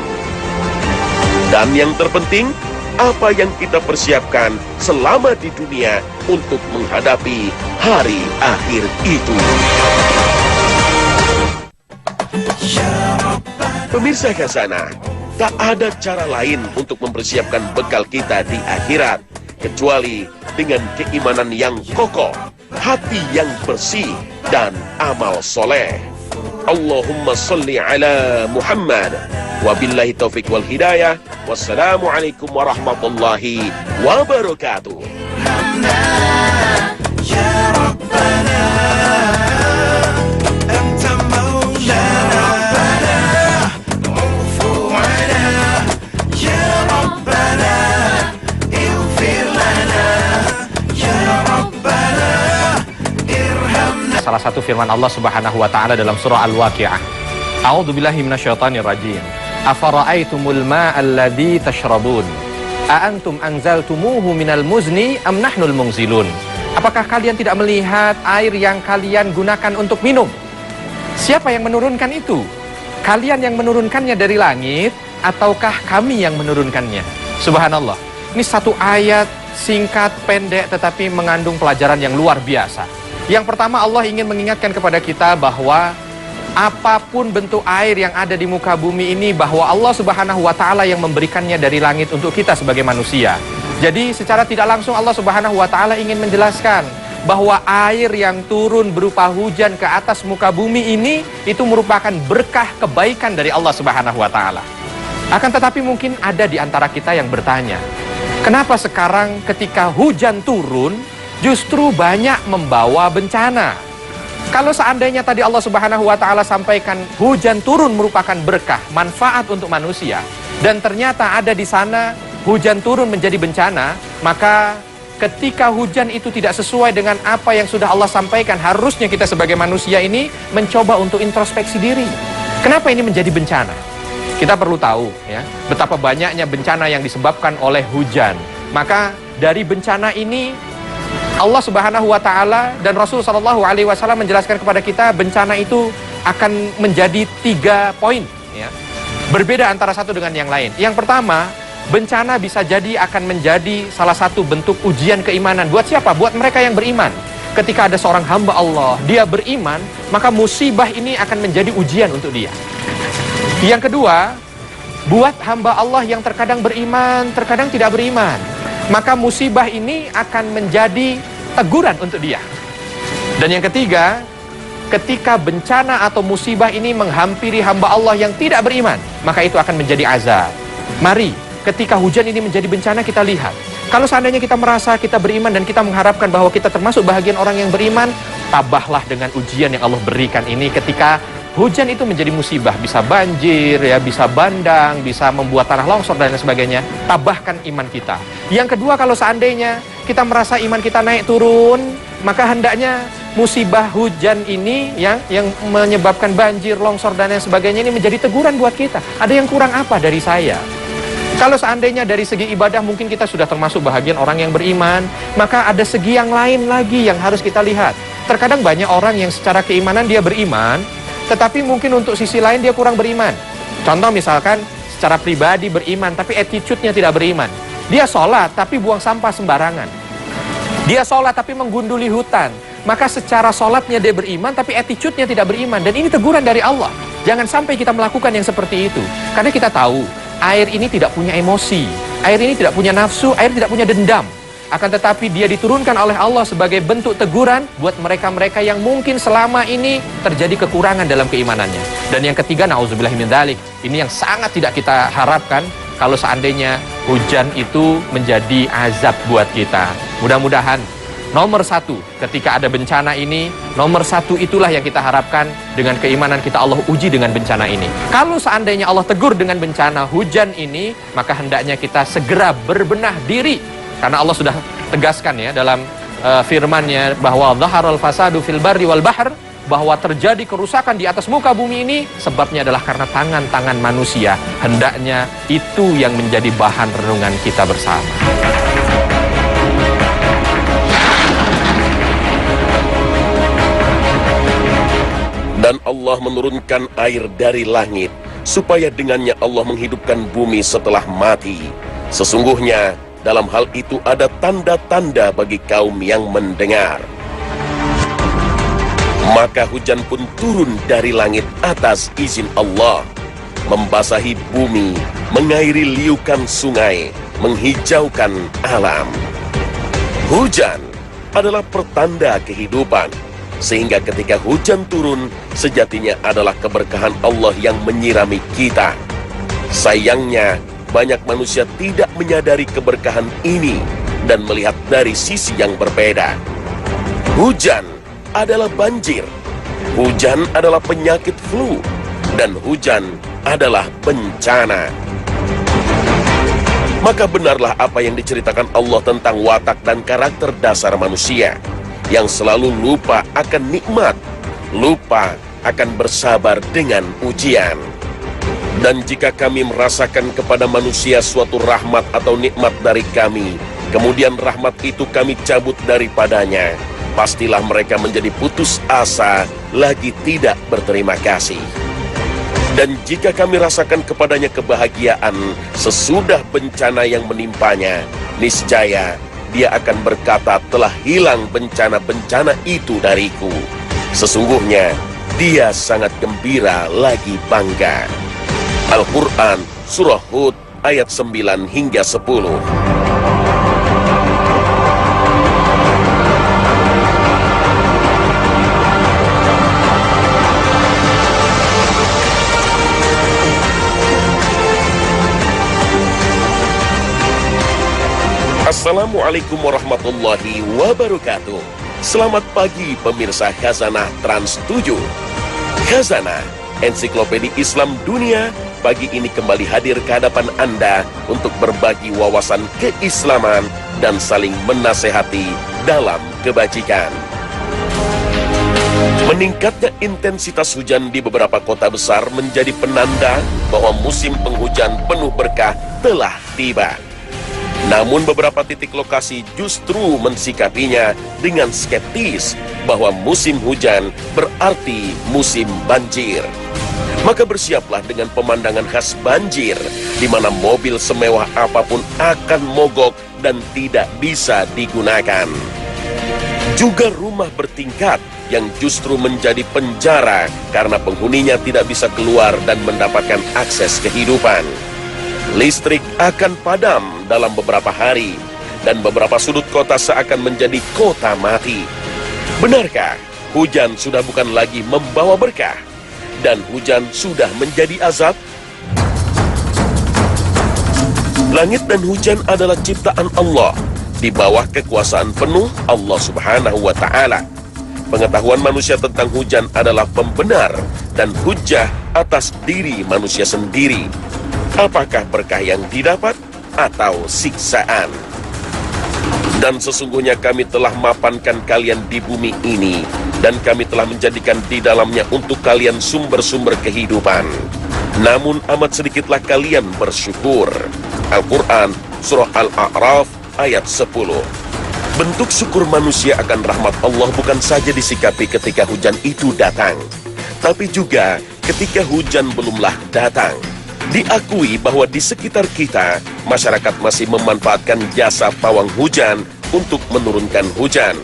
Dan yang terpenting, apa yang kita persiapkan selama di dunia untuk menghadapi hari akhir itu. Pemirsa Khazanah, Tak ada cara lain untuk mempersiapkan bekal kita di akhirat kecuali dengan keimanan yang kokoh, hati yang bersih, dan amal soleh. Allahumma salli ala Muhammad. Wabillahi taufiq wal hidayah. Wassalamualaikum warahmatullahi wabarakatuh. Salah satu firman Allah Subhanahu wa taala dalam surah Al-Waqiah. A'udzubillahi minasyaitonirrajim. Afara'aitumul ma'al ladzi tashrabun? A antum anzaltumuhu minal muzni am nahnul munzilun? Apakah kalian tidak melihat air yang kalian gunakan untuk minum? Siapa yang menurunkan itu? Kalian yang menurunkannya dari langit ataukah kami yang menurunkannya? Subhanallah. Ini satu ayat singkat, pendek, tetapi mengandung pelajaran yang luar biasa. Yang pertama, Allah ingin mengingatkan kepada kita bahwa apapun bentuk air yang ada di muka bumi ini, bahwa Allah Subhanahu wa taala yang memberikannya dari langit untuk kita sebagai manusia. Jadi secara tidak langsung Allah Subhanahu wa taala ingin menjelaskan bahwa air yang turun berupa hujan ke atas muka bumi ini itu merupakan berkah kebaikan dari Allah Subhanahu wa taala. Akan tetapi mungkin ada di antara kita yang bertanya, kenapa sekarang ketika hujan turun justru banyak membawa bencana? Kalau seandainya tadi Allah Subhanahu wa taala sampaikan hujan turun merupakan berkah, manfaat untuk manusia, dan ternyata ada di sana hujan turun menjadi bencana, maka ketika hujan itu tidak sesuai dengan apa yang sudah Allah sampaikan, harusnya kita sebagai manusia ini mencoba untuk introspeksi diri. Kenapa ini menjadi bencana? Kita perlu tahu ya, betapa banyaknya bencana yang disebabkan oleh hujan. Maka dari bencana ini Allah Subhanahu wa taala dan Rasul sallallahu alaihi wasallam menjelaskan kepada kita bencana itu akan menjadi 3 poin ya. Berbeda antara satu dengan yang lain. Yang pertama, bencana bisa jadi akan menjadi salah satu bentuk ujian keimanan. Buat siapa? Buat mereka yang beriman. Ketika ada seorang hamba Allah, dia beriman, maka musibah ini akan menjadi ujian untuk dia. Yang kedua, buat hamba Allah yang terkadang beriman, terkadang tidak beriman, maka musibah ini akan menjadi teguran untuk dia. Dan yang ketiga, ketika bencana atau musibah ini menghampiri hamba Allah yang tidak beriman, maka itu akan menjadi azab. Mari, ketika hujan ini menjadi bencana, kita lihat. Kalau seandainya kita merasa kita beriman dan kita mengharapkan bahwa kita termasuk bahagian orang yang beriman, tabahlah dengan ujian yang Allah berikan ini. Ketika hujan itu menjadi musibah, bisa banjir, ya, bisa bandang, bisa membuat tanah longsor dan lain sebagainya. Tabahkan iman kita. Yang kedua, kalau seandainya kita merasa iman kita naik turun, maka hendaknya musibah hujan ini yang menyebabkan banjir, longsor dan lain sebagainya ini menjadi teguran buat kita. Ada yang kurang apa dari saya? Kalau seandainya dari segi ibadah mungkin kita sudah termasuk bahagian orang yang beriman, maka ada segi yang lain lagi yang harus kita lihat. Terkadang banyak orang yang secara keimanan dia beriman, tetapi mungkin untuk sisi lain dia kurang beriman. Contoh misalkan secara pribadi beriman tapi attitude-nya tidak beriman. Dia sholat tapi buang sampah sembarangan. Dia sholat tapi menggunduli hutan. Maka secara sholatnya dia beriman tapi attitude-nya tidak beriman. Dan ini teguran dari Allah. Jangan sampai kita melakukan yang seperti itu. Karena kita tahu air ini tidak punya emosi, air ini tidak punya nafsu, air tidak punya dendam. Akan tetapi dia diturunkan oleh Allah sebagai bentuk teguran buat mereka-mereka yang mungkin selama ini terjadi kekurangan dalam keimanannya. Dan yang ketiga, na'udzubillahi min dzalik, ini yang sangat tidak kita harapkan kalau seandainya hujan itu menjadi azab buat kita. Mudah-mudahan nomor satu ketika ada bencana ini, nomor satu itulah yang kita harapkan. Dengan keimanan kita Allah uji dengan bencana ini. Kalau seandainya Allah tegur dengan bencana hujan ini, maka hendaknya kita segera berbenah diri. Karena Allah sudah tegaskan ya dalam firman-Nya bahwa zaharal fasadu fil barri wal bahr, bahwa terjadi kerusakan di atas muka bumi ini sebabnya adalah karena tangan-tangan manusia. Hendaknya itu yang menjadi bahan renungan kita bersama. Dan Allah menurunkan air dari langit supaya dengannya Allah menghidupkan bumi setelah mati. Sesungguhnya dalam hal itu ada tanda-tanda bagi kaum yang mendengar. Maka hujan pun turun dari langit atas izin Allah. membasahi bumi, mengairi liukan sungai, menghijaukan alam. Hujan adalah pertanda kehidupan, sehingga ketika hujan turun, sejatinya adalah keberkahan Allah yang menyirami kita. Sayangnya, banyak manusia tidak menyadari keberkahan ini dan melihat dari sisi yang berbeda. Hujan adalah banjir, hujan adalah penyakit flu, dan hujan adalah bencana. Maka benarlah apa yang diceritakan Allah tentang watak dan karakter dasar manusia, yang selalu lupa akan nikmat, lupa akan bersabar dengan ujian. Dan jika kami merasakan kepada manusia suatu rahmat atau nikmat dari kami, kemudian rahmat itu kami cabut daripadanya, pastilah mereka menjadi putus asa, lagi tidak berterima kasih. Dan jika kami rasakan kepadanya kebahagiaan sesudah bencana yang menimpanya, niscaya dia akan berkata, telah hilang bencana-bencana itu dariku. Sesungguhnya dia sangat gembira lagi bangga. Al-Quran Surah Hud ayat 9 hingga 10. Assalamualaikum warahmatullahi wabarakatuh. Selamat pagi pemirsa Khazanah Trans 7. Khazanah, ensiklopedia Islam dunia, pagi ini kembali hadir ke hadapan Anda untuk berbagi wawasan keislaman dan saling menasehati dalam kebajikan. Meningkatnya intensitas hujan di beberapa kota besar menjadi penanda bahwa musim penghujan penuh berkah telah tiba. Namun beberapa titik lokasi justru mensikapinya dengan skeptis bahwa musim hujan berarti musim banjir. Maka bersiaplah dengan pemandangan khas banjir, di mana mobil semewah apapun akan mogok dan tidak bisa digunakan. Juga rumah bertingkat yang justru menjadi penjara karena penghuninya tidak bisa keluar dan mendapatkan akses kehidupan. Listrik akan padam dalam beberapa hari, dan beberapa sudut kota seakan menjadi kota mati. Benarkah hujan sudah bukan lagi membawa berkah, dan hujan sudah menjadi azab? Langit dan hujan adalah ciptaan Allah, di bawah kekuasaan penuh Allah Subhanahu wa Ta'ala. Pengetahuan manusia tentang hujan adalah pembenar dan hujjah atas diri manusia sendiri. Apakah berkah yang didapat atau siksaan? Dan sesungguhnya kami telah mapankan kalian di bumi ini, dan kami telah menjadikan di dalamnya untuk kalian sumber-sumber kehidupan. Namun amat sedikitlah kalian bersyukur. Al-Quran Surah Al-A'raf ayat 10. Bentuk syukur manusia akan rahmat Allah bukan saja disikapi ketika hujan itu datang, tapi juga ketika hujan belumlah datang. Diakui bahwa di sekitar kita, masyarakat masih memanfaatkan jasa pawang hujan untuk menurunkan hujan.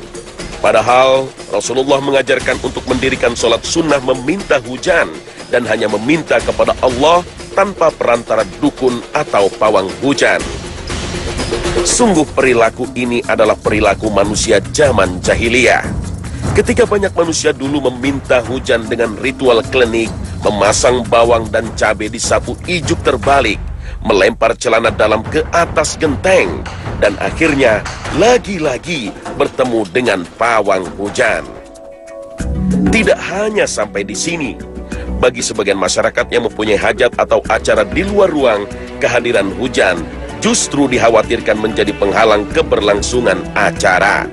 Padahal Rasulullah mengajarkan untuk mendirikan sholat sunnah meminta hujan dan hanya meminta kepada Allah tanpa perantara dukun atau pawang hujan. Sungguh perilaku ini adalah perilaku manusia zaman jahiliyah. Ketika banyak manusia dulu meminta hujan dengan ritual klinik, memasang bawang dan cabai di sapu ijuk terbalik, melempar celana dalam ke atas genteng, dan akhirnya lagi-lagi bertemu dengan pawang hujan. Tidak hanya sampai di sini, bagi sebagian masyarakat yang mempunyai hajat atau acara di luar ruang, kehadiran hujan justru dikhawatirkan menjadi penghalang keberlangsungan acara.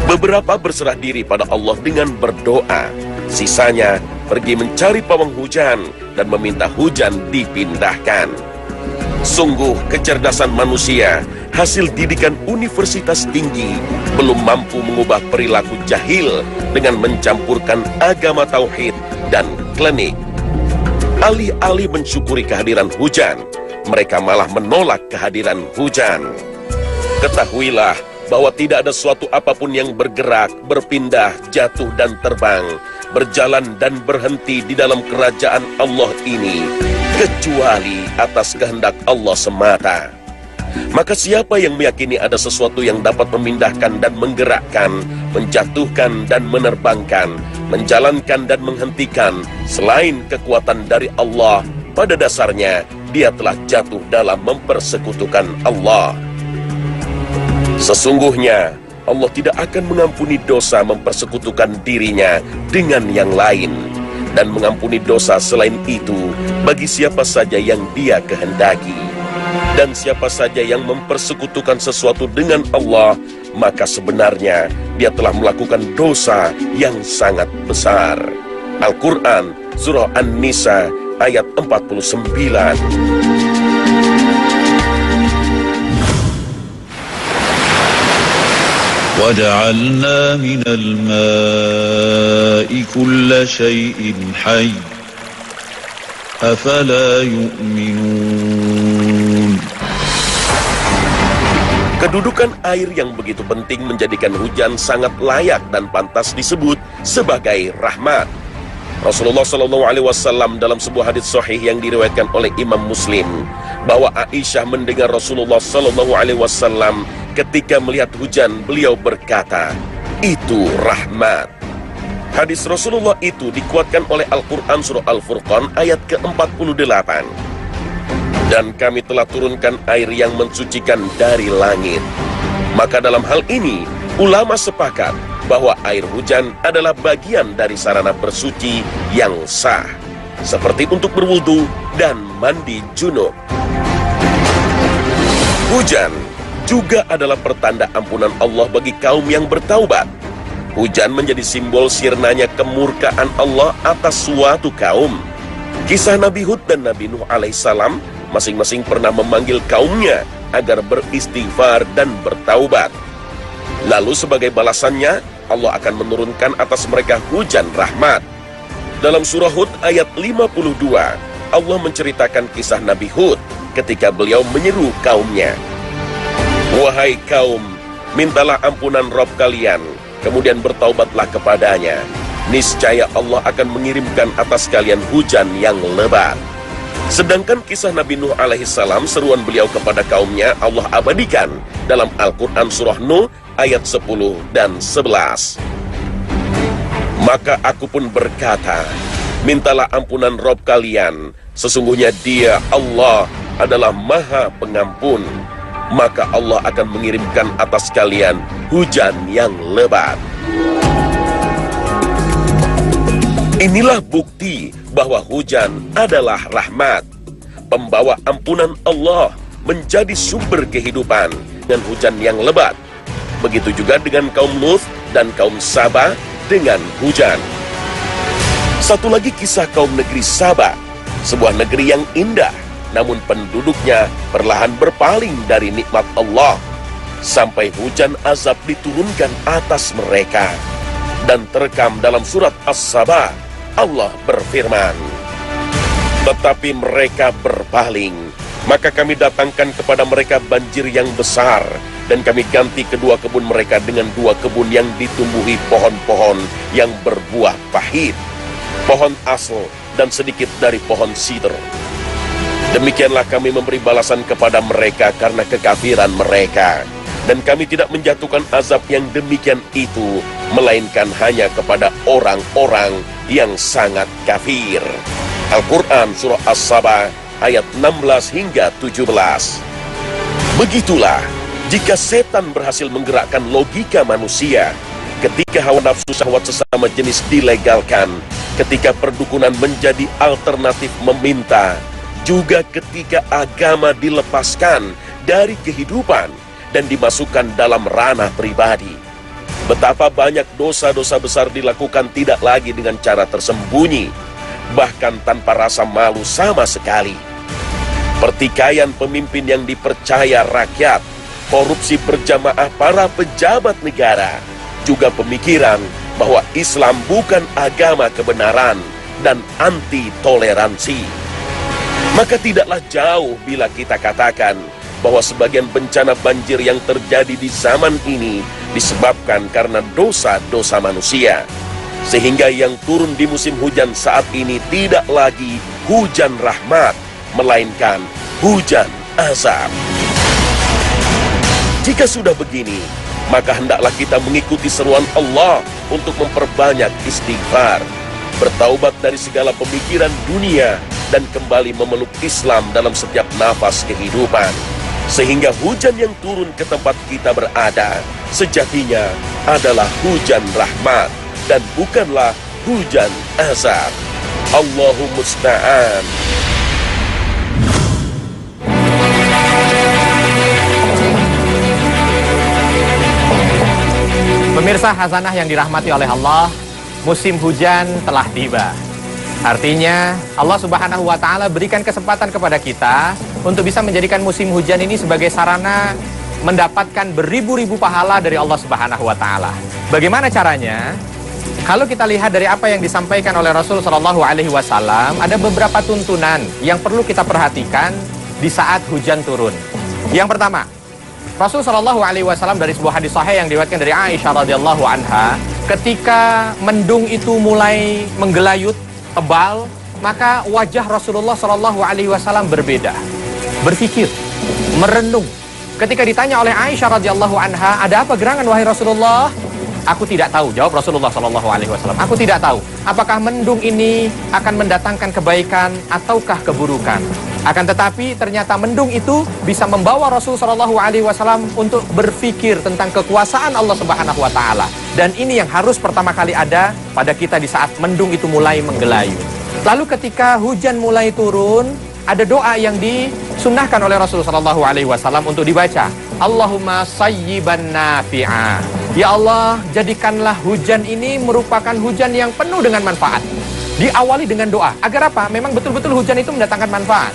Beberapa berserah diri pada Allah dengan berdoa, sisanya pergi mencari pawang hujan dan meminta hujan dipindahkan. Sungguh kecerdasan manusia, hasil didikan universitas tinggi, belum mampu mengubah perilaku jahil dengan mencampurkan agama tauhid dan klinik. Alih-alih mensyukuri kehadiran hujan, mereka malah menolak kehadiran hujan. Ketahuilah bahwa tidak ada suatu apapun yang bergerak, berpindah, jatuh, dan terbang berjalan dan berhenti di dalam kerajaan Allah ini, kecuali atas kehendak Allah semata. Maka siapa yang meyakini ada sesuatu yang dapat memindahkan dan menggerakkan, menjatuhkan dan menerbangkan, menjalankan dan menghentikan selain kekuatan dari Allah, pada dasarnya dia telah jatuh dalam mempersekutukan Allah. Sesungguhnya Allah tidak akan mengampuni dosa mempersekutukan dirinya dengan yang lain, dan mengampuni dosa selain itu bagi siapa saja yang dia kehendaki. Dan siapa saja yang mempersekutukan sesuatu dengan Allah, maka sebenarnya dia telah melakukan dosa yang sangat besar. Al-Quran, Surah An-Nisa, ayat 49. وَجَعَلْنَا مِنَ الْمَاءِ كُلَّ شَيْءٍ حَيٍّ أَفَلَا يُؤْمِنُونَ. Kedudukan air yang begitu penting menjadikan hujan sangat layak dan pantas disebut sebagai rahmat. Rasulullah SAW dalam sebuah hadits sahih yang diriwayatkan oleh Imam Muslim, bahwa Aisyah mendengar Rasulullah SAW ketika melihat hujan, beliau berkata, "Itu rahmat." Hadis Rasulullah itu dikuatkan oleh Al-Quran Surah Al-Furqan ayat ke-48. Dan kami telah turunkan air yang mensucikan dari langit. Maka dalam hal ini, ulama sepakat bahwa air hujan adalah bagian dari sarana bersuci yang sah, seperti untuk berwudu dan mandi junub. Hujan juga adalah pertanda ampunan Allah bagi kaum yang bertaubat. Hujan menjadi simbol sirnanya kemurkaan Allah atas suatu kaum. Kisah Nabi Hud dan Nabi Nuh alaihissalam masing-masing pernah memanggil kaumnya agar beristighfar dan bertaubat. Lalu sebagai balasannya, Allah akan menurunkan atas mereka hujan rahmat. Dalam surah Hud ayat 52, Allah menceritakan kisah Nabi Hud ketika beliau menyeru kaumnya. "Wahai kaum, mintalah ampunan Rabb kalian, kemudian bertaubatlah kepadanya. Niscaya Allah akan mengirimkan atas kalian hujan yang lebat." Sedangkan kisah Nabi Nuh alaihissalam, seruan beliau kepada kaumnya, Allah abadikan dalam Al-Quran Surah Nuh ayat 10 dan 11. "Maka aku pun berkata, mintalah ampunan Rabb kalian, sesungguhnya Dia Allah adalah Maha Pengampun. Maka Allah akan mengirimkan atas kalian hujan yang lebat." Inilah bukti bahwa hujan adalah rahmat, pembawa ampunan Allah, menjadi sumber kehidupan dengan hujan yang lebat. Begitu juga dengan kaum Nuh dan kaum Saba dengan hujan. Satu lagi kisah kaum negeri Saba, sebuah negeri yang indah, namun penduduknya perlahan berpaling dari nikmat Allah, sampai hujan azab diturunkan atas mereka. Dan terekam dalam surat As-Saba, Allah berfirman, "Tetapi mereka berpaling, maka kami datangkan kepada mereka banjir yang besar, dan kami ganti kedua kebun mereka dengan dua kebun yang ditumbuhi pohon-pohon yang berbuah pahit, pohon asl dan sedikit dari pohon sidr. Demikianlah kami memberi balasan kepada mereka karena kekafiran mereka. Dan kami tidak menjatuhkan azab yang demikian itu, melainkan hanya kepada orang-orang yang sangat kafir." Al-Quran Surah As-Saba ayat 16 hingga 17. Begitulah, jika setan berhasil menggerakkan logika manusia, ketika hawa nafsu syahwat sesama jenis dilegalkan, ketika perdukunan menjadi alternatif meminta, juga ketika agama dilepaskan dari kehidupan dan dimasukkan dalam ranah pribadi. Betapa banyak dosa-dosa besar dilakukan tidak lagi dengan cara tersembunyi, bahkan tanpa rasa malu sama sekali. Pertikaian pemimpin yang dipercaya rakyat, korupsi berjamaah para pejabat negara, juga pemikiran bahwa Islam bukan agama kebenaran dan anti toleransi. Maka tidaklah jauh bila kita katakan bahwa sebagian bencana banjir yang terjadi di zaman ini disebabkan karena dosa-dosa manusia. Sehingga yang turun di musim hujan saat ini tidak lagi hujan rahmat, melainkan hujan azab. Jika sudah begini, maka hendaklah kita mengikuti seruan Allah untuk memperbanyak istighfar, bertaubat dari segala pemikiran dunia, dan kembali memeluk Islam dalam setiap nafas kehidupan. Sehingga hujan yang turun ke tempat kita berada sejatinya adalah hujan rahmat dan bukanlah hujan azab. Allahumma musta'an. Pemirsa Hasanah yang dirahmati oleh Allah, musim hujan telah tiba. Artinya Allah Subhanahu wa Ta'ala berikan kesempatan kepada kita untuk bisa menjadikan musim hujan ini sebagai sarana mendapatkan beribu-ribu pahala dari Allah Subhanahu wa Ta'ala. Bagaimana caranya? Kalau kita lihat dari apa yang disampaikan oleh Rasul Shallallahu Alaihi Wasallam, ada beberapa tuntunan yang perlu kita perhatikan di saat hujan turun. Yang pertama, Rasul Shallallahu Alaihi Wasallam dari sebuah hadis sahih yang diriwayatkan dari Aisyah radhiyallahu anha, ketika mendung itu mulai menggelayut tebal, maka wajah Rasulullah Shallallahu Alaihi Wasallam berbeda, berpikir, merenung. Ketika ditanya oleh Aisyah radhiyallahu anha, ada apa gerangan wahai Rasulullah? Aku tidak tahu, jawab Rasulullah Shallallahu Alaihi Wasallam. Aku tidak tahu, apakah mendung ini akan mendatangkan kebaikan ataukah keburukan. Akan tetapi ternyata mendung itu bisa membawa Rasul Shallallahu Alaihi Wasallam untuk berpikir tentang kekuasaan Allah Subhanahu Wa Taala. Dan ini yang harus pertama kali ada pada kita di saat mendung itu mulai menggelayut. Lalu ketika hujan mulai turun, ada doa yang disunnahkan oleh Rasul Shallallahu Alaihi Wasallam untuk dibaca. Allahumma sayyiban nafi'a. Ya Allah, jadikanlah hujan ini merupakan hujan yang penuh dengan manfaat. Diawali dengan doa. Agar apa? Memang betul-betul hujan itu mendatangkan manfaat.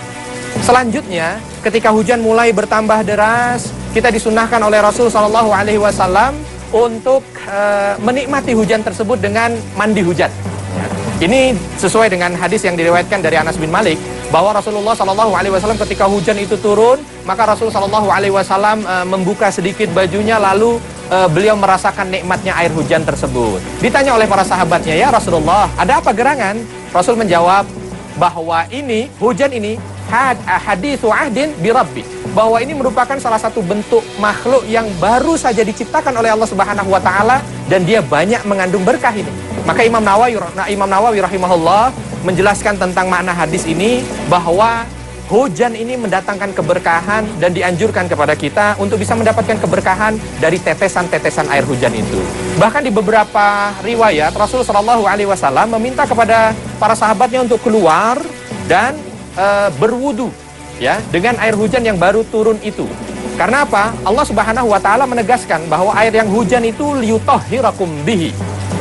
Selanjutnya, ketika hujan mulai bertambah deras, kita disunnahkan oleh Rasul Shallallahu Alaihi Wasallam untuk menikmati hujan tersebut dengan mandi hujan. Ini sesuai dengan hadis yang diriwayatkan dari Anas bin Malik, bahwa Rasulullah Shallallahu Alaihi Wasallam ketika hujan itu turun, maka Rasul Shallallahu Alaihi Wasallam membuka sedikit bajunya, lalu beliau merasakan nikmatnya air hujan tersebut. Ditanya oleh para sahabatnya, ya Rasulullah, ada apa gerangan? Rasul menjawab bahwa ini hujan ini hadithu ahdin bi rabbi, bahwa ini merupakan salah satu bentuk makhluk yang baru saja diciptakan oleh Allah Subhanahu wa Ta'ala, dan dia banyak mengandung berkah ini. Maka Imam Nawawi rahimahullah menjelaskan tentang makna hadis ini, bahwa hujan ini mendatangkan keberkahan dan dianjurkan kepada kita untuk bisa mendapatkan keberkahan dari tetesan-tetesan air hujan itu. Bahkan di beberapa riwayat Rasul Shallallahu Alaihi Wasallam meminta kepada para sahabatnya untuk keluar dan berwudu ya dengan air hujan yang baru turun itu. Karena apa? Allah Subhanahu wa Ta'ala menegaskan bahwa air yang hujan itu liyutahhirakum bihi,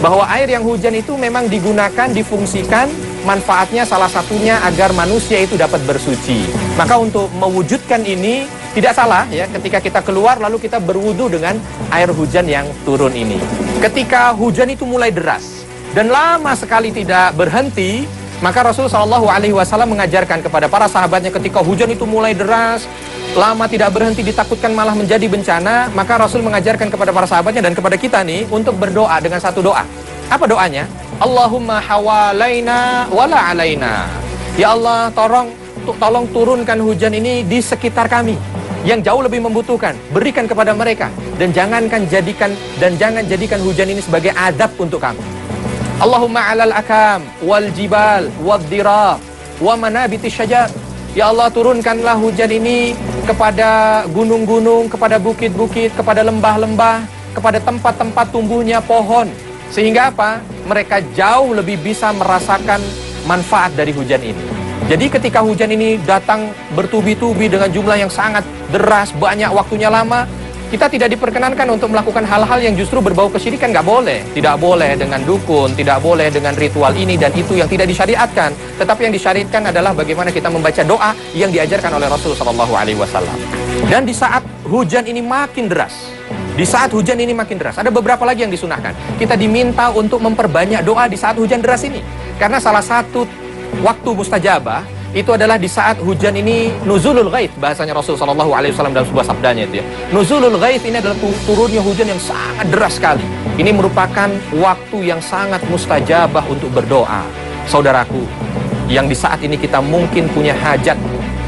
bahwa air yang hujan itu memang digunakan, difungsikan, manfaatnya salah satunya agar manusia itu dapat bersuci. Maka untuk mewujudkan ini tidak salah ya, ketika kita keluar lalu kita berwudu dengan air hujan yang turun ini. Ketika hujan itu mulai deras dan lama sekali tidak berhenti, maka Rasul Shallallahu Alaihi Wasallam mengajarkan kepada para sahabatnya, ketika hujan itu mulai deras, lama tidak berhenti, ditakutkan malah menjadi bencana, maka Rasul mengajarkan kepada para sahabatnya dan kepada kita nih untuk berdoa dengan satu doa. Apa doanya? Allahumma hawalaina wala alaina. Ya Allah, tolong turunkan hujan ini di sekitar kami yang jauh lebih membutuhkan, berikan kepada mereka, dan jangan jadikan hujan ini sebagai adab untuk kami. Allahumma alal akam wal jibal wad dirab wa manabiti syajar. Ya Allah, turunkanlah hujan ini kepada gunung-gunung, kepada bukit-bukit, kepada lembah-lembah, kepada tempat-tempat tumbuhnya pohon. Sehingga apa? Mereka jauh lebih bisa merasakan manfaat dari hujan ini. Jadi ketika hujan ini datang bertubi-tubi dengan jumlah yang sangat deras, banyak waktunya lama, kita tidak diperkenankan untuk melakukan hal-hal yang justru berbau kesyirikan. Nggak boleh. Tidak boleh dengan dukun, tidak boleh dengan ritual ini dan itu yang tidak disyariatkan. Tetapi yang disyariatkan adalah bagaimana kita membaca doa yang diajarkan oleh Rasul Shallallahu Alaihi Wasallam. Dan di saat hujan ini makin deras, ada beberapa lagi yang disunahkan. Kita diminta untuk memperbanyak doa di saat hujan deras ini. Karena salah satu waktu mustajabah itu adalah di saat hujan ini nuzulul ghaith, bahasanya Rasul sallallahu alaihi wasallam dalam sebuah sabdanya itu ya. Nuzulul ghaith ini adalah turunnya hujan yang sangat deras sekali. Ini merupakan waktu yang sangat mustajabah untuk berdoa. Saudaraku, yang di saat ini kita mungkin punya hajat,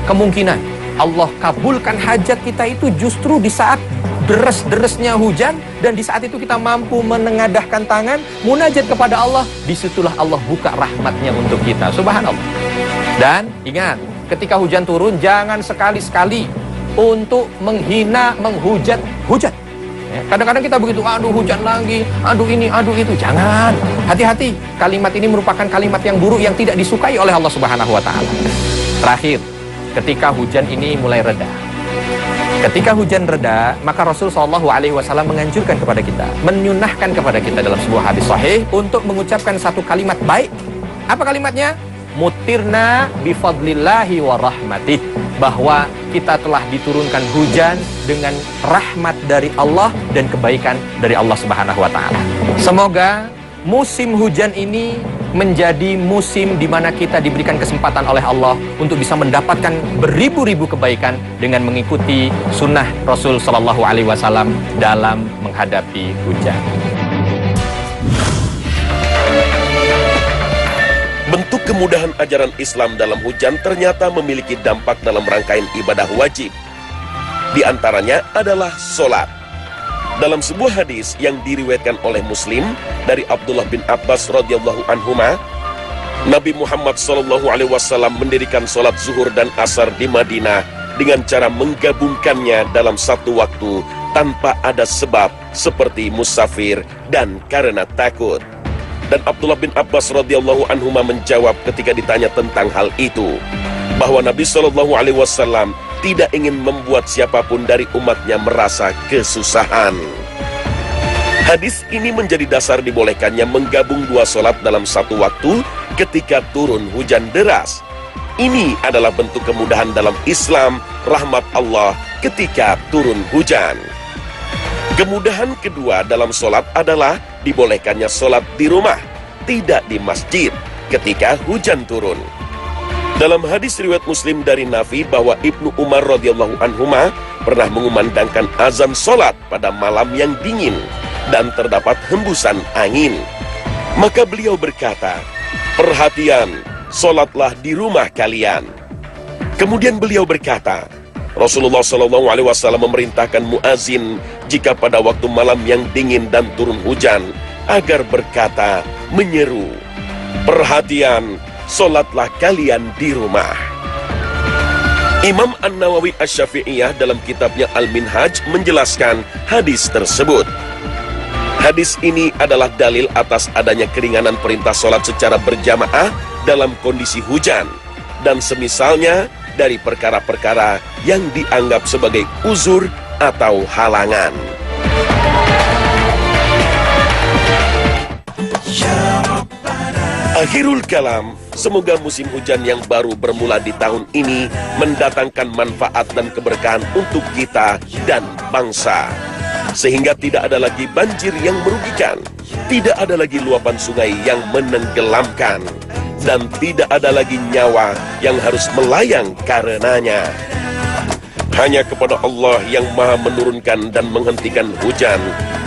kemungkinan Allah kabulkan hajat kita itu justru di saat deres-deresnya hujan, dan di saat itu kita mampu menengadahkan tangan, munajat kepada Allah, disitulah Allah buka rahmatnya untuk kita. Subhanallah. Dan ingat, ketika hujan turun, jangan sekali-sekali untuk menghina, menghujat hujan. Kadang-kadang kita begitu, aduh hujan lagi, aduh ini, aduh itu. Jangan, hati-hati. Kalimat ini merupakan kalimat yang buruk yang tidak disukai oleh Allah Subhanahu wa Ta'ala. Terakhir, ketika hujan ini mulai reda, ketika hujan reda, maka Rasul SAW menganjurkan kepada kita, menyunahkan kepada kita dalam sebuah hadis sahih untuk mengucapkan satu kalimat baik. Apa kalimatnya? Mutirna bifadlillahi wa rahmatih, bahwa kita telah diturunkan hujan dengan rahmat dari Allah dan kebaikan dari Allah Subhanahu wa Ta'ala. Semoga musim hujan ini menjadi musim di mana kita diberikan kesempatan oleh Allah untuk bisa mendapatkan beribu-ribu kebaikan dengan mengikuti sunnah Rasul Sallallahu Alaihi Wasallam dalam menghadapi hujan. Bentuk kemudahan ajaran Islam dalam hujan ternyata memiliki dampak dalam rangkaian ibadah wajib. Di antaranya adalah sholat. Dalam sebuah hadis yang diriwayatkan oleh Muslim dari Abdullah bin Abbas radhiyallahu anhuma, Nabi Muhammad SAW mendirikan sholat zuhur dan asar di Madinah dengan cara menggabungkannya dalam satu waktu tanpa ada sebab seperti musafir dan karena takut. Dan Abdullah bin Abbas radhiyallahu anhuma menjawab ketika ditanya tentang hal itu, bahwa Nabi SAW tidak ingin membuat siapapun dari umatnya merasa kesusahan. Hadis ini menjadi dasar dibolehkannya menggabung dua sholat dalam satu waktu ketika turun hujan deras. Ini adalah bentuk kemudahan dalam Islam, rahmat Allah ketika turun hujan. Kemudahan kedua dalam sholat adalah dibolehkannya sholat di rumah, tidak di masjid ketika hujan turun. Dalam hadis riwayat Muslim dari Nafi bahwa Ibnu Umar radhiyallahu anhuma pernah mengumandangkan azan sholat pada malam yang dingin dan terdapat hembusan angin. Maka beliau berkata, "Perhatian, sholatlah di rumah kalian." Kemudian beliau berkata, Rasulullah SAW memerintahkan muazin jika pada waktu malam yang dingin dan turun hujan agar berkata, menyeru, "Perhatian, sholatlah kalian di rumah." Imam An-Nawawi Asy-Syafi'iyah dalam kitabnya Al-Minhaj menjelaskan hadis tersebut. Hadis ini adalah dalil atas adanya keringanan perintah sholat secara berjamaah dalam kondisi hujan dan semisalnya dari perkara-perkara yang dianggap sebagai uzur atau halangan. Akhirul kalam, semoga musim hujan yang baru bermula di tahun ini mendatangkan manfaat dan keberkahan untuk kita dan bangsa. Sehingga tidak ada lagi banjir yang merugikan, tidak ada lagi luapan sungai yang menenggelamkan, dan tidak ada lagi nyawa yang harus melayang karenanya. Hanya kepada Allah yang maha menurunkan dan menghentikan hujan,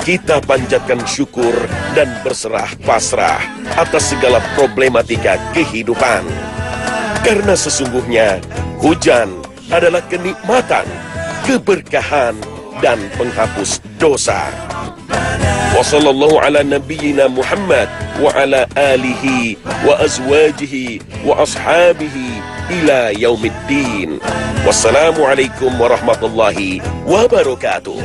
kita panjatkan syukur dan berserah pasrah atas segala problematika kehidupan. Karena sesungguhnya hujan adalah kenikmatan, keberkahan, dan penghapus dosa. Wa sallallahu ala nabiyyina Muhammad wa ala alihi wa azwajihi wa ashabihi ila yaumiddin. Wassalamualaikum warahmatullahi wabarakatuh.